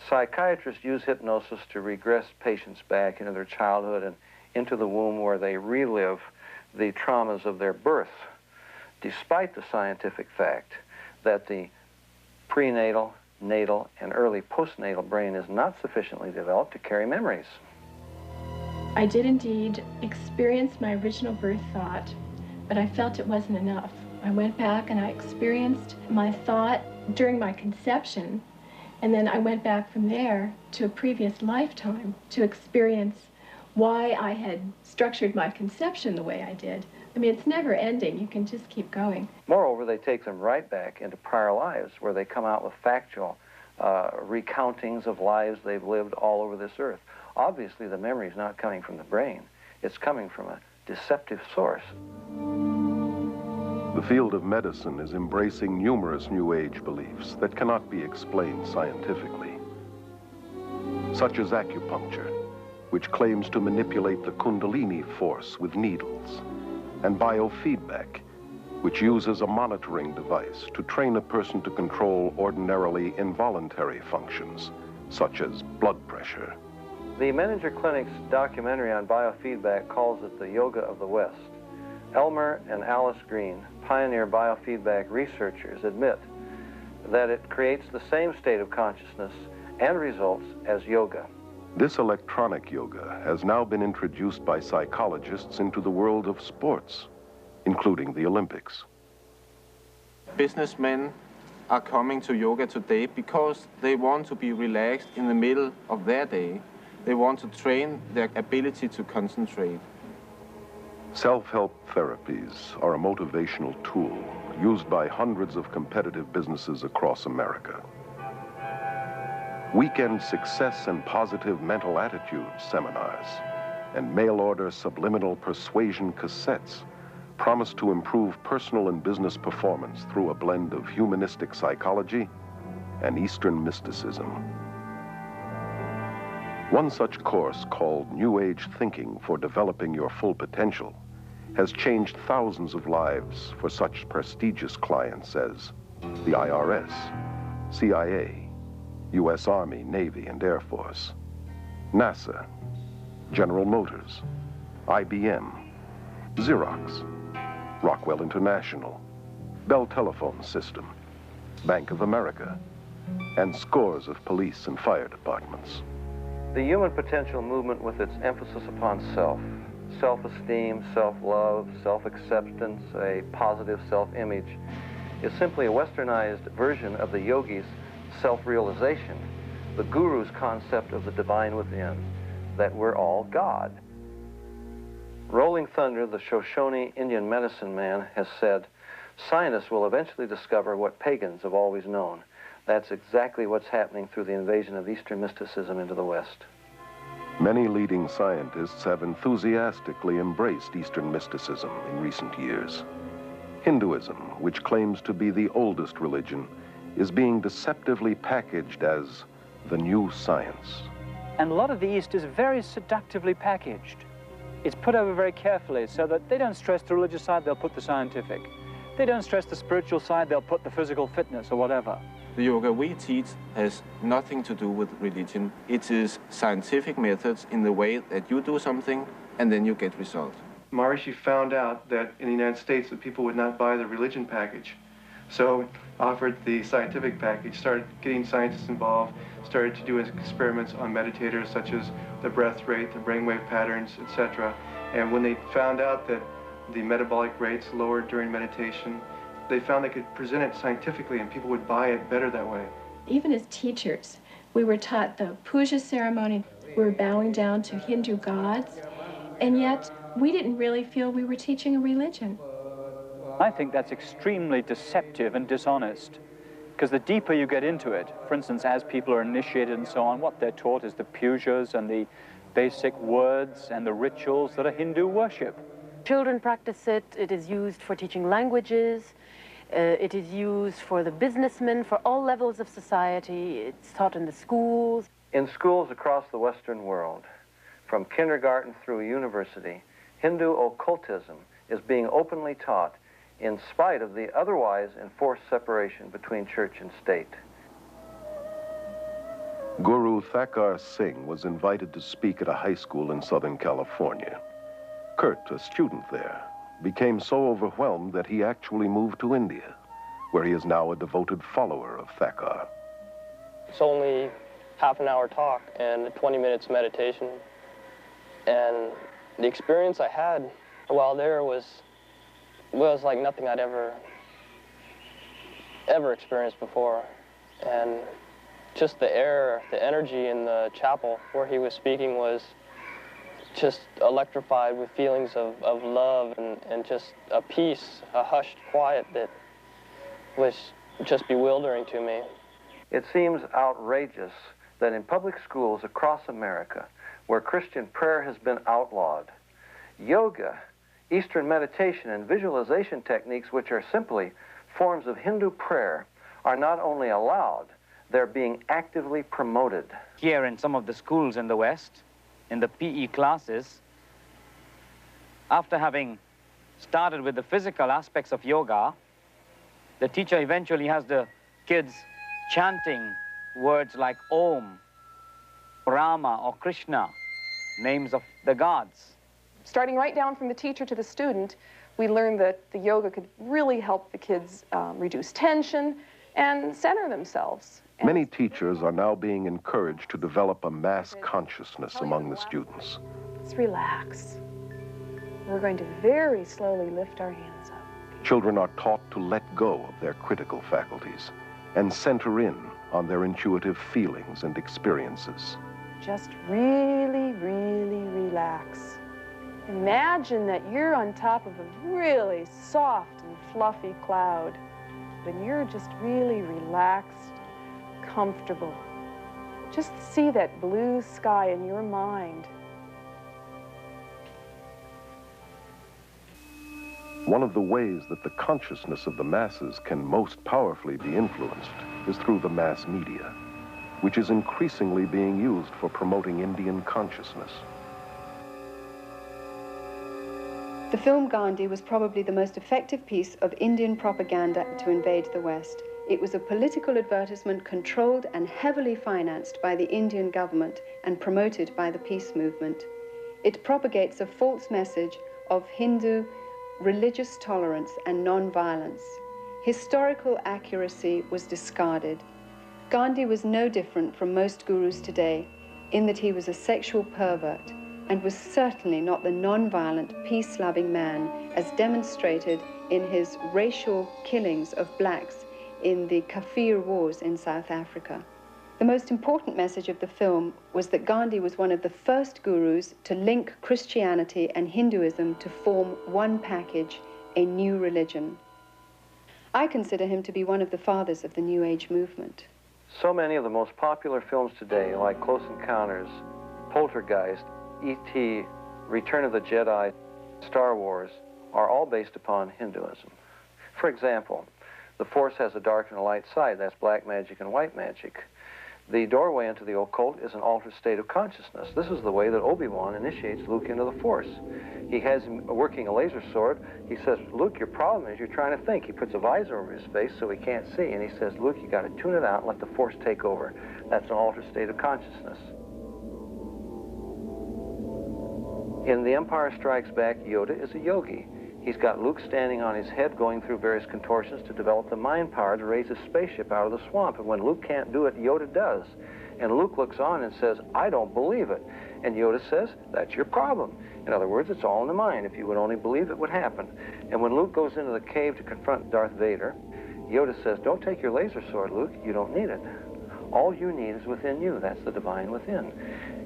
psychiatrists use hypnosis to regress patients back into their childhood and into the womb, where they relive the traumas of their birth, despite the scientific fact that the prenatal, natal, and early postnatal brain is not sufficiently developed to carry memories. I did indeed experience my original birth thought, but I felt it wasn't enough. I went back and I experienced my thought during my conception, and then I went back from there to a previous lifetime to experience why I had structured my conception the way I did. I mean, it's never ending. You can just keep going. Moreover, they take them right back into prior lives where they come out with factual recountings of lives they've lived all over this earth. Obviously, the memory is not coming from the brain. It's coming from a deceptive source. The field of medicine is embracing numerous New Age beliefs that cannot be explained scientifically, such as acupuncture, which claims to manipulate the Kundalini force with needles, and biofeedback, which uses a monitoring device to train a person to control ordinarily involuntary functions, such as blood pressure. The Menninger Clinic's documentary on biofeedback calls it the yoga of the West. Elmer and Alice Green, pioneer biofeedback researchers, admit that it creates the same state of consciousness and results as yoga. This electronic yoga has now been introduced by psychologists into the world of sports, including the Olympics. Businessmen are coming to yoga today because they want to be relaxed in the middle of their day. They want to train their ability to concentrate. Self-help therapies are a motivational tool used by hundreds of competitive businesses across America. Weekend success and positive mental attitude seminars and mail-order subliminal persuasion cassettes promise to improve personal and business performance through a blend of humanistic psychology and Eastern mysticism. One such course, called New Age Thinking for Developing Your Full Potential, has changed thousands of lives for such prestigious clients as the IRS, CIA, U.S. Army, Navy, and Air Force, NASA, General Motors, IBM, Xerox, Rockwell International, Bell Telephone System, Bank of America, and scores of police and fire departments. The human potential movement, with its emphasis upon self, self-esteem, self-love, self-acceptance, a positive self-image, is simply a westernized version of the yogi's self-realization, the guru's concept of the divine within, that we're all God. Rolling Thunder, the Shoshone Indian medicine man, has said, scientists will eventually discover what pagans have always known. That's exactly what's happening through the invasion of Eastern mysticism into the West. Many leading scientists have enthusiastically embraced Eastern mysticism in recent years. Hinduism, which claims to be the oldest religion, is being deceptively packaged as the new science. And a lot of the East is very seductively packaged. It's put over very carefully so that they don't stress the religious side, they'll put the scientific. They don't stress the spiritual side, they'll put the physical fitness or whatever. The yoga we teach has nothing to do with religion. It is scientific methods in the way that you do something and then you get results. Maharishi found out that in the United States that people would not buy the religion package. So offered the scientific package, started getting scientists involved, started to do experiments on meditators such as the breath rate, the brainwave patterns, etc. And when they found out that the metabolic rates lowered during meditation, they found they could present it scientifically and people would buy it better that way. Even as teachers, we were taught the puja ceremony. We were bowing down to Hindu gods, and yet we didn't really feel we were teaching a religion. I think that's extremely deceptive and dishonest, because the deeper you get into it, for instance, as people are initiated and so on, what they're taught is the pujas and the basic words and the rituals that are Hindu worship. Children practice it. It is used for teaching languages. It is used for the businessmen, for all levels of society. It's taught in the schools. In schools across the Western world, from kindergarten through university, Hindu occultism is being openly taught in spite of the otherwise enforced separation between church and state. Guru Thakur Singh was invited to speak at a high school in Southern California. Kurt, a student there, became so overwhelmed that he actually moved to India, where he is now a devoted follower of Thakur. It's only half an hour talk and 20 minutes meditation. And the experience I had while there was like nothing I'd ever ever experienced before. And just the air, the energy in the chapel where he was speaking was just electrified with feelings of love and just a peace, a hushed quiet that was just bewildering to me. It seems outrageous that in public schools across America, where Christian prayer has been outlawed, yoga, Eastern meditation, and visualization techniques, which are simply forms of Hindu prayer, are not only allowed, they're being actively promoted. Here in some of the schools in the West, in the PE classes, after having started with the physical aspects of yoga, the teacher eventually has the kids chanting words like Om, Rama, or Krishna, names of the gods. Starting right down from the teacher to the student, we learned that the yoga could really help the kids reduce tension and center themselves. Many teachers are now being encouraged to develop a mass consciousness among the students. Let's relax. We're going to very slowly lift our hands up. Children are taught to let go of their critical faculties and center in on their intuitive feelings and experiences. Just really, really relax. Imagine that you're on top of a really soft and fluffy cloud, and you're just really relaxed, comfortable. Just see that blue sky in your mind. One of the ways that the consciousness of the masses can most powerfully be influenced is through the mass media, which is increasingly being used for promoting Indian consciousness. The film Gandhi was probably the most effective piece of Indian propaganda to invade the West. It was a political advertisement controlled and heavily financed by the Indian government and promoted by the peace movement. It propagates a false message of Hindu religious tolerance and non-violence. Historical accuracy was discarded. Gandhi was no different from most gurus today in that he was a sexual pervert and was certainly not the non-violent, peace-loving man as demonstrated in his racial killings of blacks in the Kafir Wars in South Africa. The most important message of the film was that Gandhi was one of the first gurus to link Christianity and Hinduism to form one package, a new religion. I consider him to be one of the fathers of the New Age movement. So many of the most popular films today, like Close Encounters, Poltergeist, E.T., Return of the Jedi, Star Wars, are all based upon Hinduism. For example, the Force has a dark and a light side. That's black magic and white magic. The doorway into the occult is an altered state of consciousness. This is the way that Obi-Wan initiates Luke into the Force. He has him working a laser sword. He says, Luke, your problem is you're trying to think. He puts a visor over his face so he can't see. And he says, Luke, you got to tune it out and let the Force take over. That's an altered state of consciousness. In The Empire Strikes Back, Yoda is a yogi. He's got Luke standing on his head going through various contortions to develop the mind power to raise his spaceship out of the swamp. And when Luke can't do it, Yoda does. And Luke looks on and says, I don't believe it. And Yoda says, that's your problem. In other words, it's all in the mind. If you would only believe it would happen. And when Luke goes into the cave to confront Darth Vader, Yoda says, don't take your laser sword, Luke. You don't need it. All you need is within you. That's the divine within.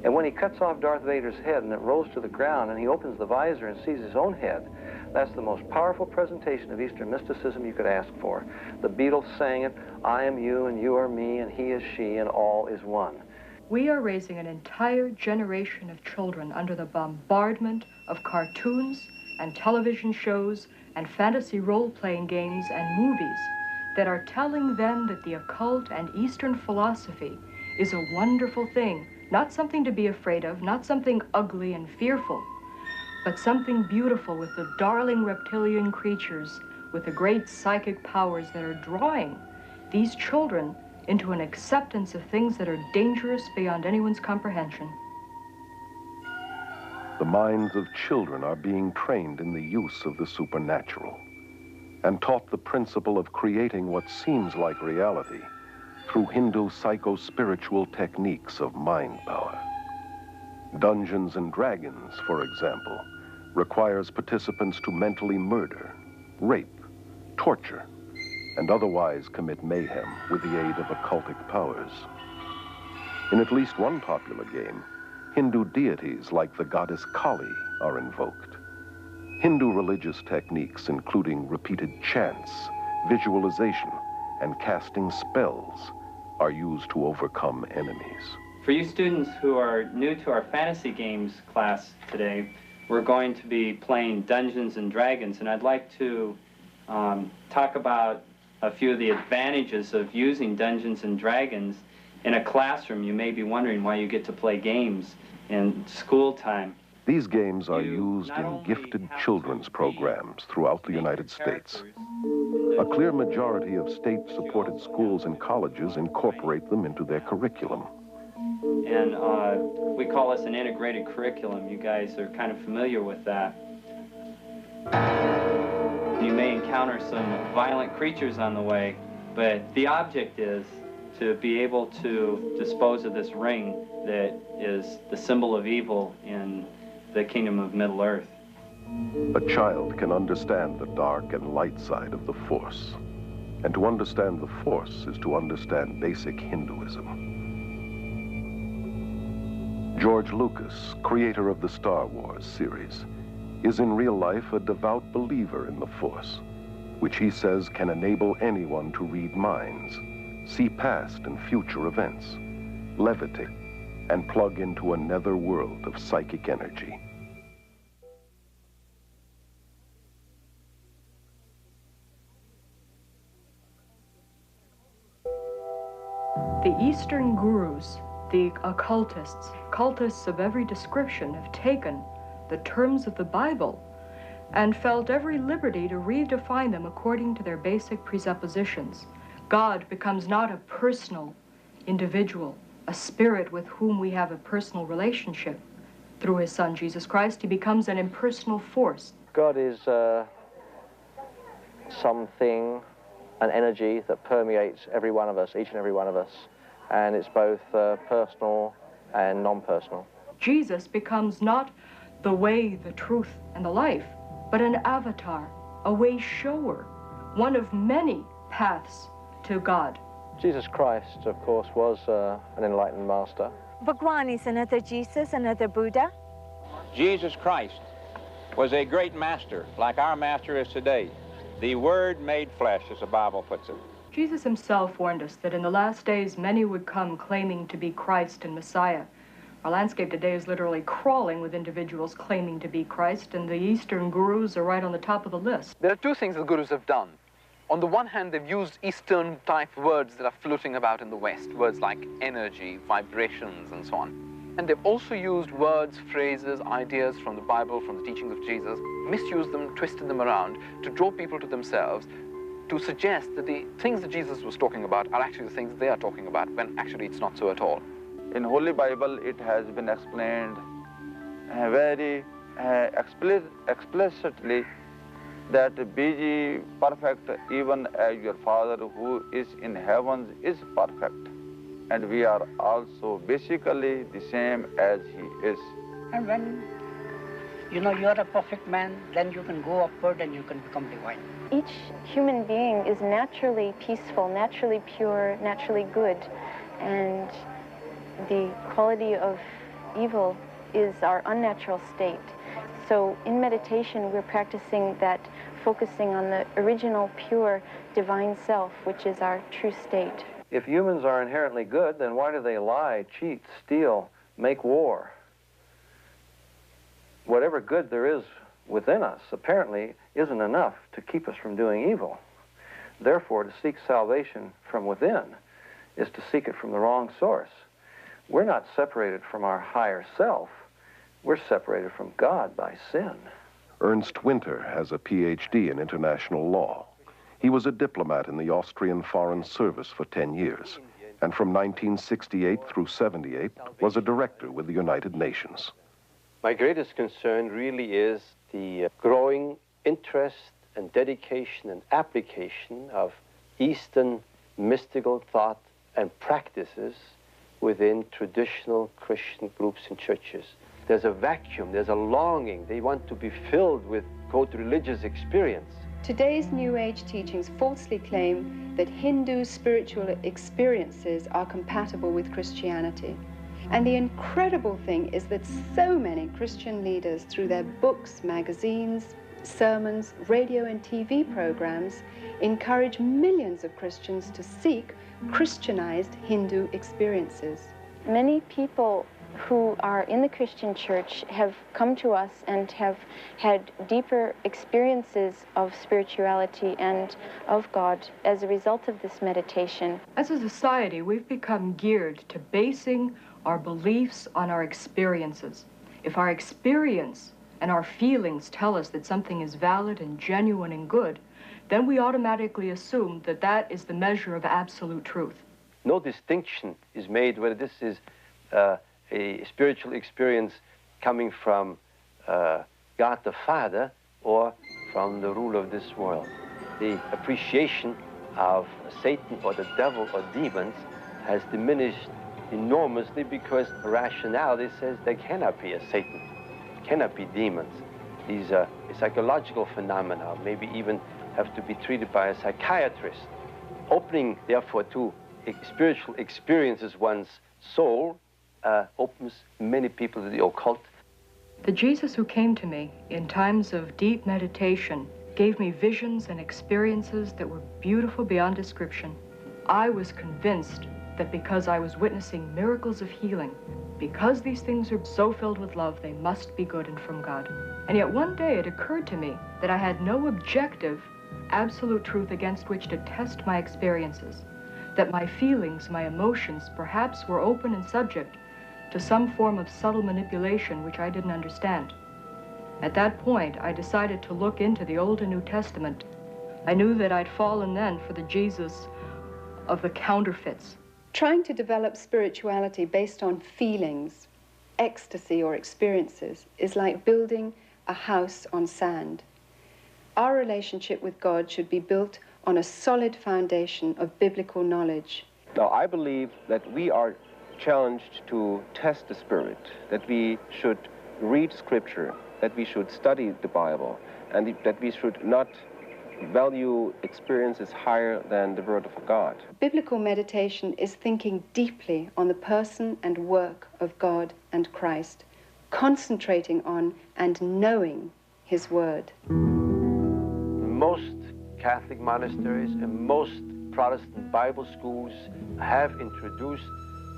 And when he cuts off Darth Vader's head and it rolls to the ground and he opens the visor and sees his own head, that's the most powerful presentation of Eastern mysticism you could ask for. The Beatles sang it, I am you and you are me and he is she and all is one. We are raising an entire generation of children under the bombardment of cartoons and television shows and fantasy role-playing games and movies that are telling them that the occult and Eastern philosophy is a wonderful thing, not something to be afraid of, not something ugly and fearful, but something beautiful with the darling reptilian creatures with the great psychic powers that are drawing these children into an acceptance of things that are dangerous beyond anyone's comprehension. The minds of children are being trained in the use of the supernatural and taught the principle of creating what seems like reality through Hindu psycho-spiritual techniques of mind power. Dungeons and Dragons, for example, requires participants to mentally murder, rape, torture, and otherwise commit mayhem with the aid of occultic powers. In at least one popular game, Hindu deities like the goddess Kali are invoked. Hindu religious techniques, including repeated chants, visualization, and casting spells, are used to overcome enemies. For you students who are new to our fantasy games class today, we're going to be playing Dungeons and Dragons, and I'd like to talk about a few of the advantages of using Dungeons and Dragons in a classroom. You may be wondering why you get to play games in school time. These games are used in gifted children's programs throughout the United States. A clear majority of state-supported schools and colleges incorporate them into their curriculum. And we call this an integrated curriculum. You guys are kind of familiar with that. You may encounter some violent creatures on the way, but the object is to be able to dispose of this ring that is the symbol of evil in the kingdom of Middle-earth. A child can understand the dark and light side of the Force. And to understand the Force is to understand basic Hinduism. George Lucas, creator of the Star Wars series, is in real life a devout believer in the Force, which he says can enable anyone to read minds, see past and future events, levitate, and plug into a nether world of psychic energy. The Eastern gurus, the occultists, cultists of every description, have taken the terms of the Bible and felt every liberty to redefine them according to their basic presuppositions. God becomes not a personal individual, a spirit with whom we have a personal relationship. Through his Son, Jesus Christ, he becomes an impersonal force. God is something, an energy that permeates every one of us, each and every one of us. And it's both personal and non-personal. Jesus becomes not the way, the truth, and the life, but an avatar, a way shower, one of many paths to God. Jesus Christ, of course, was an enlightened master. Bhagwan is another Jesus, another Buddha. Jesus Christ was a great master, like our master is today. The Word made flesh, as the Bible puts it. Jesus himself warned us that in the last days many would come claiming to be Christ and Messiah. Our landscape today is literally crawling with individuals claiming to be Christ, and the Eastern gurus are right on the top of the list. There are two things the gurus have done. On the one hand, they've used Eastern-type words that are floating about in the West, words like energy, vibrations, and so on. And they've also used words, phrases, ideas from the Bible, from the teachings of Jesus, misused them, twisted them around to draw people to themselves, to suggest that the things that Jesus was talking about are actually the things they are talking about, when actually it's not so at all. In Holy Bible, it has been explained very explicitly that be ye perfect even as your Father who is in heavens is perfect. And we are also basically the same as he is. And when you know you're a perfect man, then you can go upward and you can become divine. Each human being is naturally peaceful, naturally pure, naturally good, and the quality of evil is our unnatural state. So in meditation, we're practicing that, focusing on the original, pure, divine self, which is our true state. If humans are inherently good, then why do they lie, cheat, steal, make war? Whatever good there is within us apparently isn't enough to keep us from doing evil. Therefore, to seek salvation from within is to seek it from the wrong source. We're not separated from our higher self. We're separated from God by sin. Ernst Winter has a PhD in international law. He was a diplomat in the Austrian Foreign Service for 10 years, and from 1968 through 78 was a director with the United Nations. My greatest concern really is the growing interest and dedication and application of Eastern mystical thought and practices within traditional Christian groups and churches. There's a vacuum, there's a longing. They want to be filled with, quote, religious experience. Today's New Age teachings falsely claim that Hindu spiritual experiences are compatible with Christianity. And the incredible thing is that so many Christian leaders, through their books, magazines, sermons, radio and TV programs, encourage millions of Christians to seek Christianized Hindu experiences. Many people who are in the Christian church have come to us and have had deeper experiences of spirituality and of God as a result of this meditation. As a society, we've become geared to basing our beliefs on our experiences. If our experience and our feelings tell us that something is valid and genuine and good, then we automatically assume that that is the measure of absolute truth. No distinction is made whether this is a spiritual experience coming from God the Father or from the ruler of this world. The appreciation of Satan or the devil or demons has diminished enormously because rationality says there cannot be a Satan, cannot be demons. These are psychological phenomena, maybe even have to be treated by a psychiatrist. Opening, therefore, to spiritual experiences one's soul opens many people to the occult. The Jesus who came to me in times of deep meditation gave me visions and experiences that were beautiful beyond description. I was convinced that because I was witnessing miracles of healing, because these things are so filled with love, they must be good and from God. And yet one day it occurred to me that I had no objective, absolute truth against which to test my experiences, that my feelings, my emotions, perhaps were open and subject to some form of subtle manipulation which I didn't understand. At that point, I decided to look into the Old and New Testament. I knew that I'd fallen then for the Jesus of the counterfeits. Trying to develop spirituality based on feelings, ecstasy or experiences is like building a house on sand. Our relationship with God should be built on a solid foundation of biblical knowledge. Now, I believe that we are challenged to test the Spirit, that we should read Scripture, that we should study the Bible, and that we should not value experiences higher than the Word of God. Biblical meditation is thinking deeply on the person and work of God and Christ, concentrating on and knowing His Word. Most Catholic monasteries and most Protestant Bible schools have introduced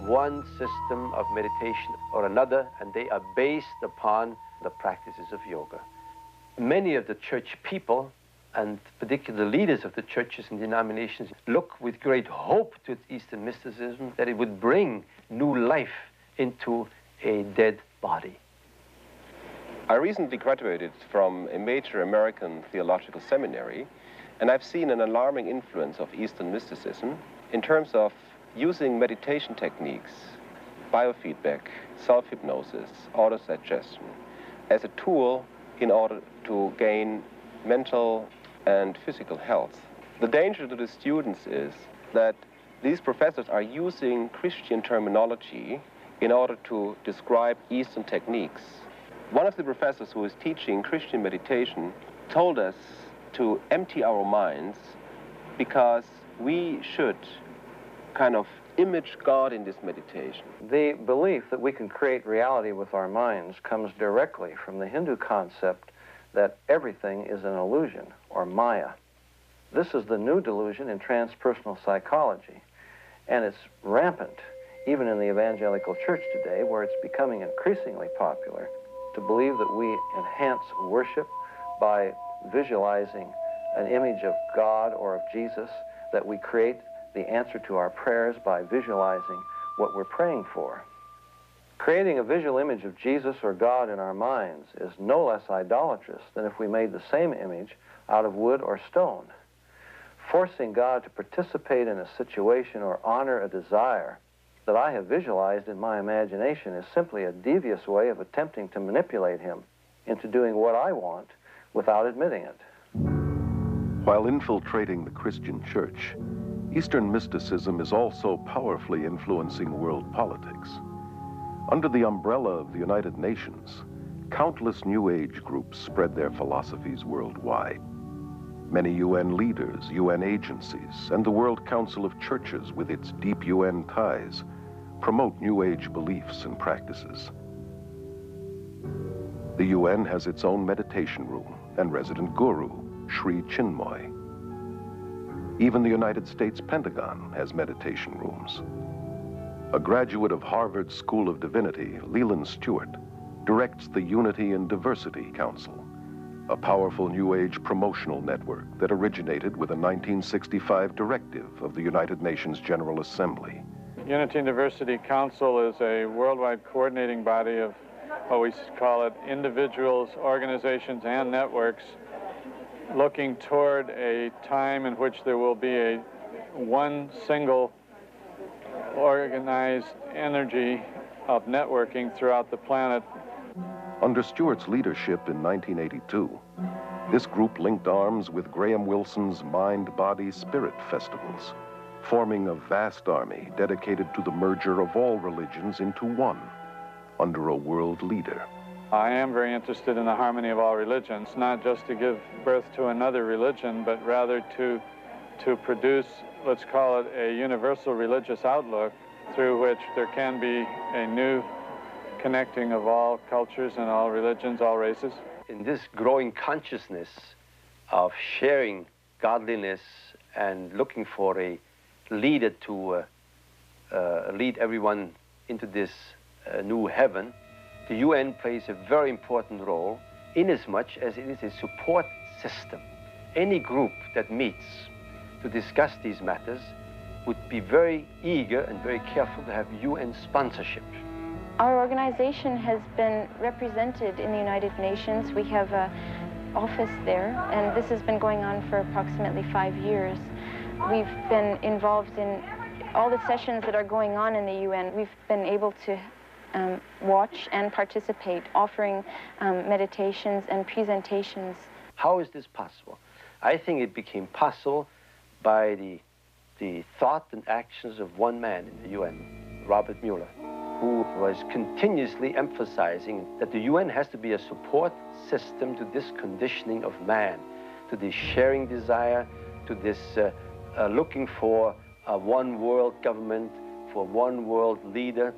one system of meditation or another, and they are based upon the practices of yoga. Many of the church people, and particularly the leaders of the churches and denominations, look with great hope to Eastern mysticism that it would bring new life into a dead body. I recently graduated from a major American theological seminary, and I've seen an alarming influence of Eastern mysticism in terms of using meditation techniques, biofeedback, self-hypnosis, autosuggestion as a tool in order to gain mental and physical health. The danger to the students is that these professors are using Christian terminology in order to describe Eastern techniques. One of the professors who is teaching Christian meditation told us to empty our minds because we should kind of image God in this meditation. The belief that we can create reality with our minds comes directly from the Hindu concept that everything is an illusion, or Maya. This is the new delusion in transpersonal psychology, and it's rampant even in the evangelical church today, where it's becoming increasingly popular to believe that we enhance worship by visualizing an image of God or of Jesus, that we create the answer to our prayers by visualizing what we're praying for. Creating a visual image of Jesus or God in our minds is no less idolatrous than if we made the same image out of wood or stone. Forcing God to participate in a situation or honor a desire that I have visualized in my imagination is simply a devious way of attempting to manipulate Him into doing what I want without admitting it. While infiltrating the Christian church, Eastern mysticism is also powerfully influencing world politics. Under the umbrella of the United Nations, countless New Age groups spread their philosophies worldwide. Many UN leaders, UN agencies, and the World Council of Churches with its deep UN ties promote New Age beliefs and practices. The UN has its own meditation room and resident guru, Sri Chinmoy. Even the United States Pentagon has meditation rooms. A graduate of Harvard School of Divinity, Leland Stewart, directs the Unity and Diversity Council, a powerful New Age promotional network that originated with a 1965 directive of the United Nations General Assembly. Unity and Diversity Council is a worldwide coordinating body of what we call it individuals, organizations, and networks looking toward a time in which there will be one single organized energy of networking throughout the planet. Under Stewart's leadership in 1982, this group linked arms with Graham Wilson's Mind, Body, Spirit festivals, forming a vast army dedicated to the merger of all religions into one, under a world leader. I am very interested in the harmony of all religions, not just to give birth to another religion, but rather to produce, let's call it, a universal religious outlook through which there can be a new connecting of all cultures and all religions, all races. In this growing consciousness of sharing godliness and looking for a leader to lead everyone into this new heaven, the UN plays a very important role inasmuch as it is a support system. Any group that meets to discuss these matters would be very eager and very careful to have UN sponsorship. Our organization has been represented in the United Nations. We have an office there, and this has been going on for approximately 5 years. We've been involved in all the sessions that are going on in the UN. We've been able to watch and participate, offering meditations and presentations. How is this possible? I think it became possible by the thought and actions of one man in the UN, Robert Mueller, who was continuously emphasizing that the UN has to be a support system to this conditioning of man, to this sharing desire, to this looking for a one world government, for one world leader,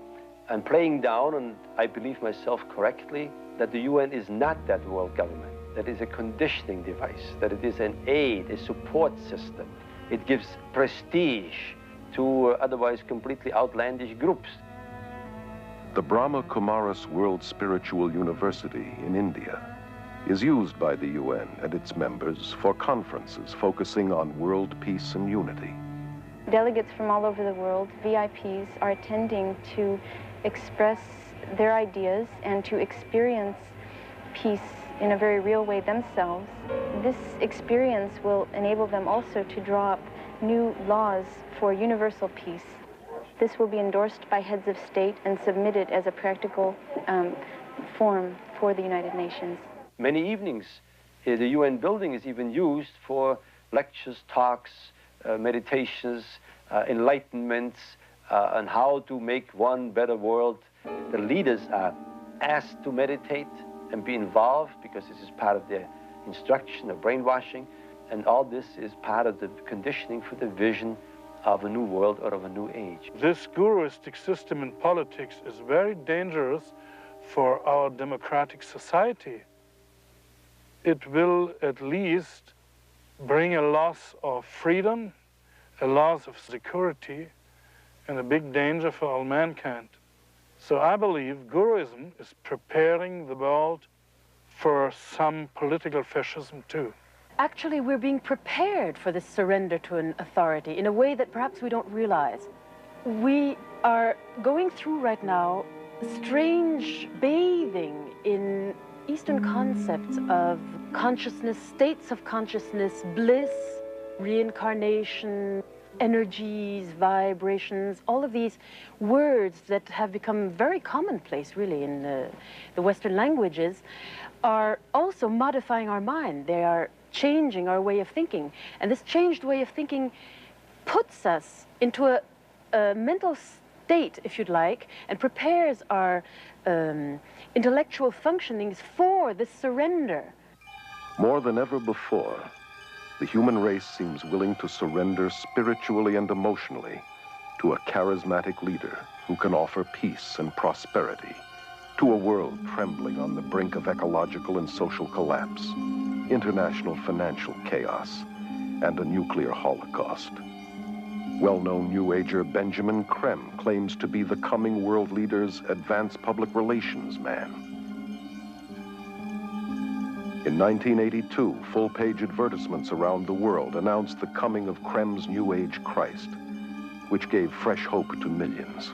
and playing down, and I believe myself correctly, that the UN is not that world government, that it is a conditioning device, that it is an aid, a support system. It gives prestige to otherwise completely outlandish groups. The Brahma Kumaris World Spiritual University in India is used by the UN and its members for conferences focusing on world peace and unity. Delegates from all over the world, VIPs, are attending to express their ideas and to experience peace in a very real way themselves. This experience will enable them also to draw up new laws for universal peace. This will be endorsed by heads of state and submitted as a practical form for the United Nations. Many evenings, the UN building is even used for lectures, talks, meditations, enlightenments, on how to make one better world. The leaders are asked to meditate and be involved because this is part of their instruction or brainwashing, and all this is part of the conditioning for the vision of a new world or of a new age. This guruistic system in politics is very dangerous for our democratic society. It will at least bring a loss of freedom, a loss of security, and a big danger for all mankind. So I believe Guruism is preparing the world for some political fascism too. Actually, we're being prepared for this surrender to an authority in a way that perhaps we don't realize. We are going through right now strange bathing in Eastern concepts of consciousness, states of consciousness, bliss, reincarnation, energies, vibrations, all of these words that have become very commonplace, really, in the Western languages, are also modifying our mind. They are changing our way of thinking. And this changed way of thinking puts us into a mental state, if you'd like, and prepares our intellectual functionings for this surrender. More than ever before, the human race seems willing to surrender spiritually and emotionally to a charismatic leader who can offer peace and prosperity to a world trembling on the brink of ecological and social collapse, international financial chaos, and a nuclear holocaust. Well-known New Ager Benjamin Creme claims to be the coming world leader's advanced public relations man. In 1982, full-page advertisements around the world announced the coming of Creme's New Age Christ, which gave fresh hope to millions.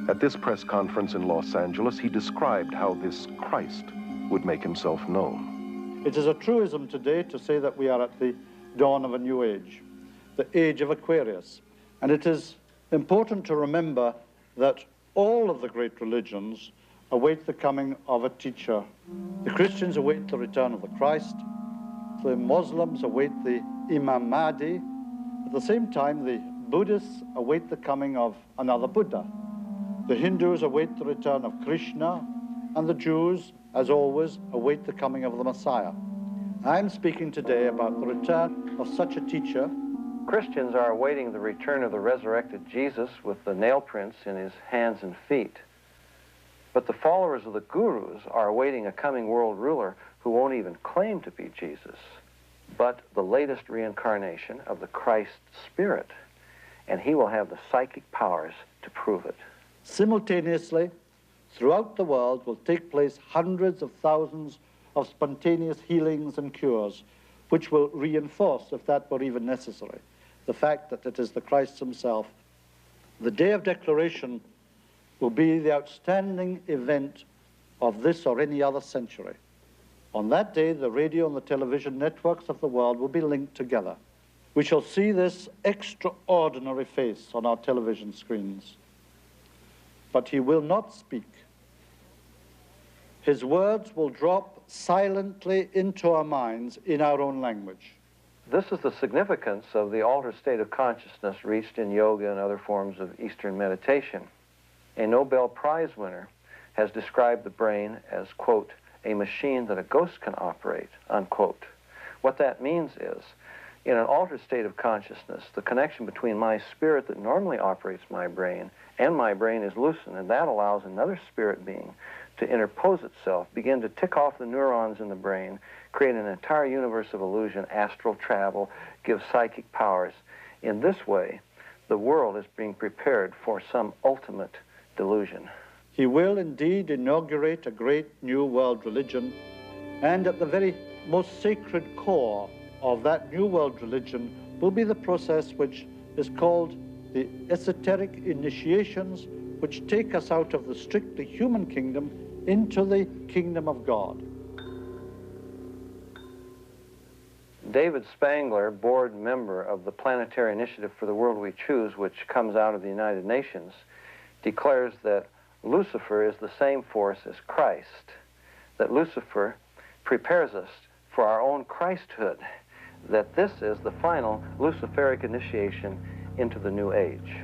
At this press conference in Los Angeles, he described how this Christ would make himself known. It is a truism today to say that we are at the dawn of a new age, the age of Aquarius. And it is important to remember that all of the great religions await the coming of a teacher. The Christians await the return of the Christ. The Muslims await the Imam Mahdi. At the same time, the Buddhists await the coming of another Buddha. The Hindus await the return of Krishna, and the Jews, as always, await the coming of the Messiah. I'm speaking today about the return of such a teacher. Christians are awaiting the return of the resurrected Jesus with the nail prints in his hands and feet. But the followers of the gurus are awaiting a coming world ruler who won't even claim to be Jesus, but the latest reincarnation of the Christ Spirit, and he will have the psychic powers to prove it. Simultaneously, throughout the world will take place hundreds of thousands of spontaneous healings and cures, which will reinforce, if that were even necessary, the fact that it is the Christ himself. The day of declaration will be the outstanding event of this or any other century. On that day, the radio and the television networks of the world will be linked together. We shall see this extraordinary face on our television screens. But he will not speak. His words will drop silently into our minds in our own language. This is the significance of the altered state of consciousness reached in yoga and other forms of Eastern meditation. A Nobel Prize winner has described the brain as, quote, a machine that a ghost can operate, unquote. What that means is, in an altered state of consciousness, the connection between my spirit that normally operates my brain and my brain is loosened, and that allows another spirit being to interpose itself, begin to tick off the neurons in the brain, create an entire universe of illusion, astral travel, give psychic powers. In this way, the world is being prepared for some ultimate delusion. He will indeed inaugurate a great new world religion, and at the very most sacred core of that new world religion will be the process which is called the esoteric initiations, which take us out of the strictly human kingdom into the kingdom of God. David Spangler, board member of the Planetary Initiative for the World We Choose, which comes out of the United Nations, declares that Lucifer is the same force as Christ, that Lucifer prepares us for our own Christhood, that this is the final Luciferic initiation into the New Age.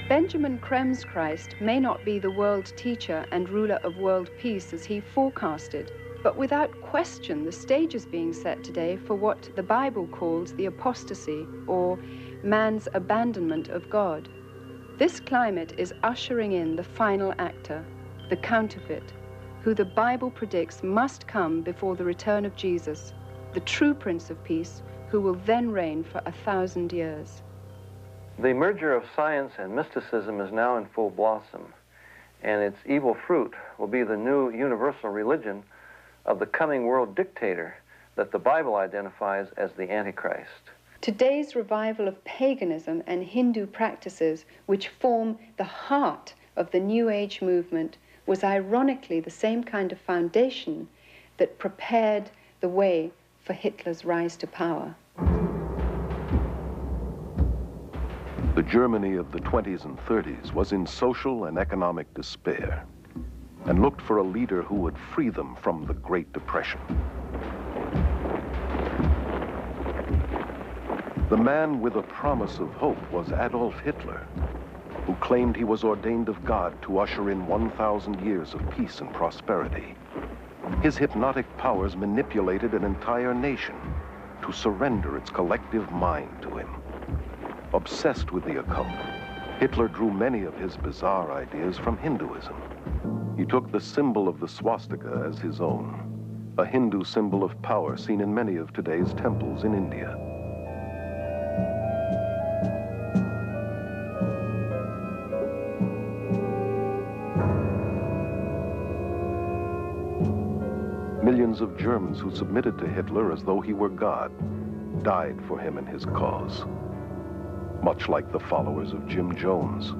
Benjamin Creme's Christ may not be the world teacher and ruler of world peace as he forecasted, but without question the stage is being set today for what the Bible calls the apostasy, or man's abandonment of God. This climate is ushering in the final actor, the counterfeit, who the Bible predicts must come before the return of Jesus, the true Prince of Peace, who will then reign for 1,000 years. The merger of science and mysticism is now in full blossom, and its evil fruit will be the new universal religion of the coming world dictator that the Bible identifies as the Antichrist. Today's revival of paganism and Hindu practices, which form the heart of the New Age movement, was ironically the same kind of foundation that prepared the way for Hitler's rise to power. The Germany of the 20s and 30s was in social and economic despair and looked for a leader who would free them from the Great Depression. The man with a promise of hope was Adolf Hitler, who claimed he was ordained of God to usher in 1,000 years of peace and prosperity. His hypnotic powers manipulated an entire nation to surrender its collective mind to him. Obsessed with the occult, Hitler drew many of his bizarre ideas from Hinduism. He took the symbol of the swastika as his own, a Hindu symbol of power seen in many of today's temples in India. Millions of Germans who submitted to Hitler as though he were God died for him and his cause, much like the followers of Jim Jones.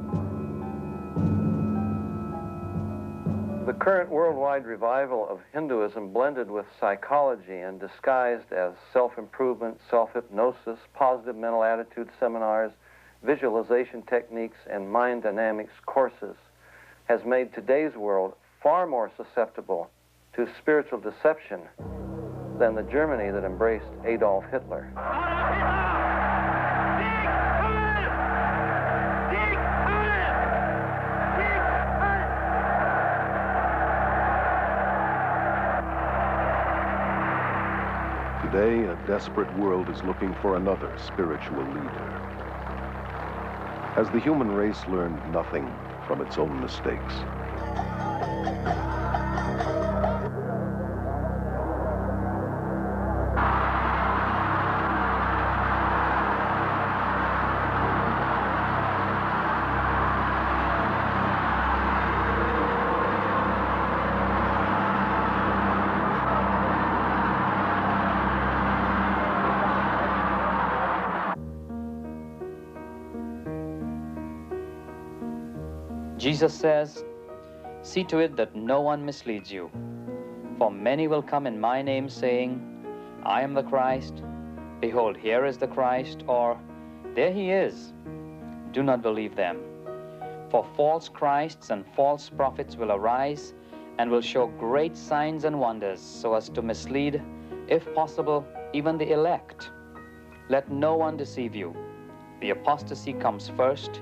The current worldwide revival of Hinduism blended with psychology and disguised as self-improvement, self-hypnosis, positive mental attitude seminars, visualization techniques, and mind dynamics courses has made today's world far more susceptible to spiritual deception than the Germany that embraced Adolf Hitler. Today, a desperate world is looking for another spiritual leader. Has the human race learned nothing from its own mistakes? Jesus says, "See to it that no one misleads you. For many will come in my name, saying, I am the Christ. Behold, here is the Christ, or there he is. Do not believe them. For false Christs and false prophets will arise and will show great signs and wonders, so as to mislead, if possible, even the elect. Let no one deceive you. The apostasy comes first,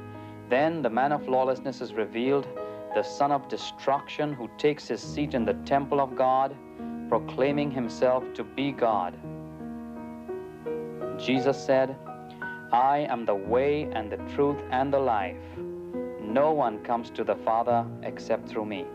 then the man of lawlessness is revealed, the son of destruction, who takes his seat in the temple of God, proclaiming himself to be God." Jesus said, "I am the way and the truth and the life. No one comes to the Father except through me."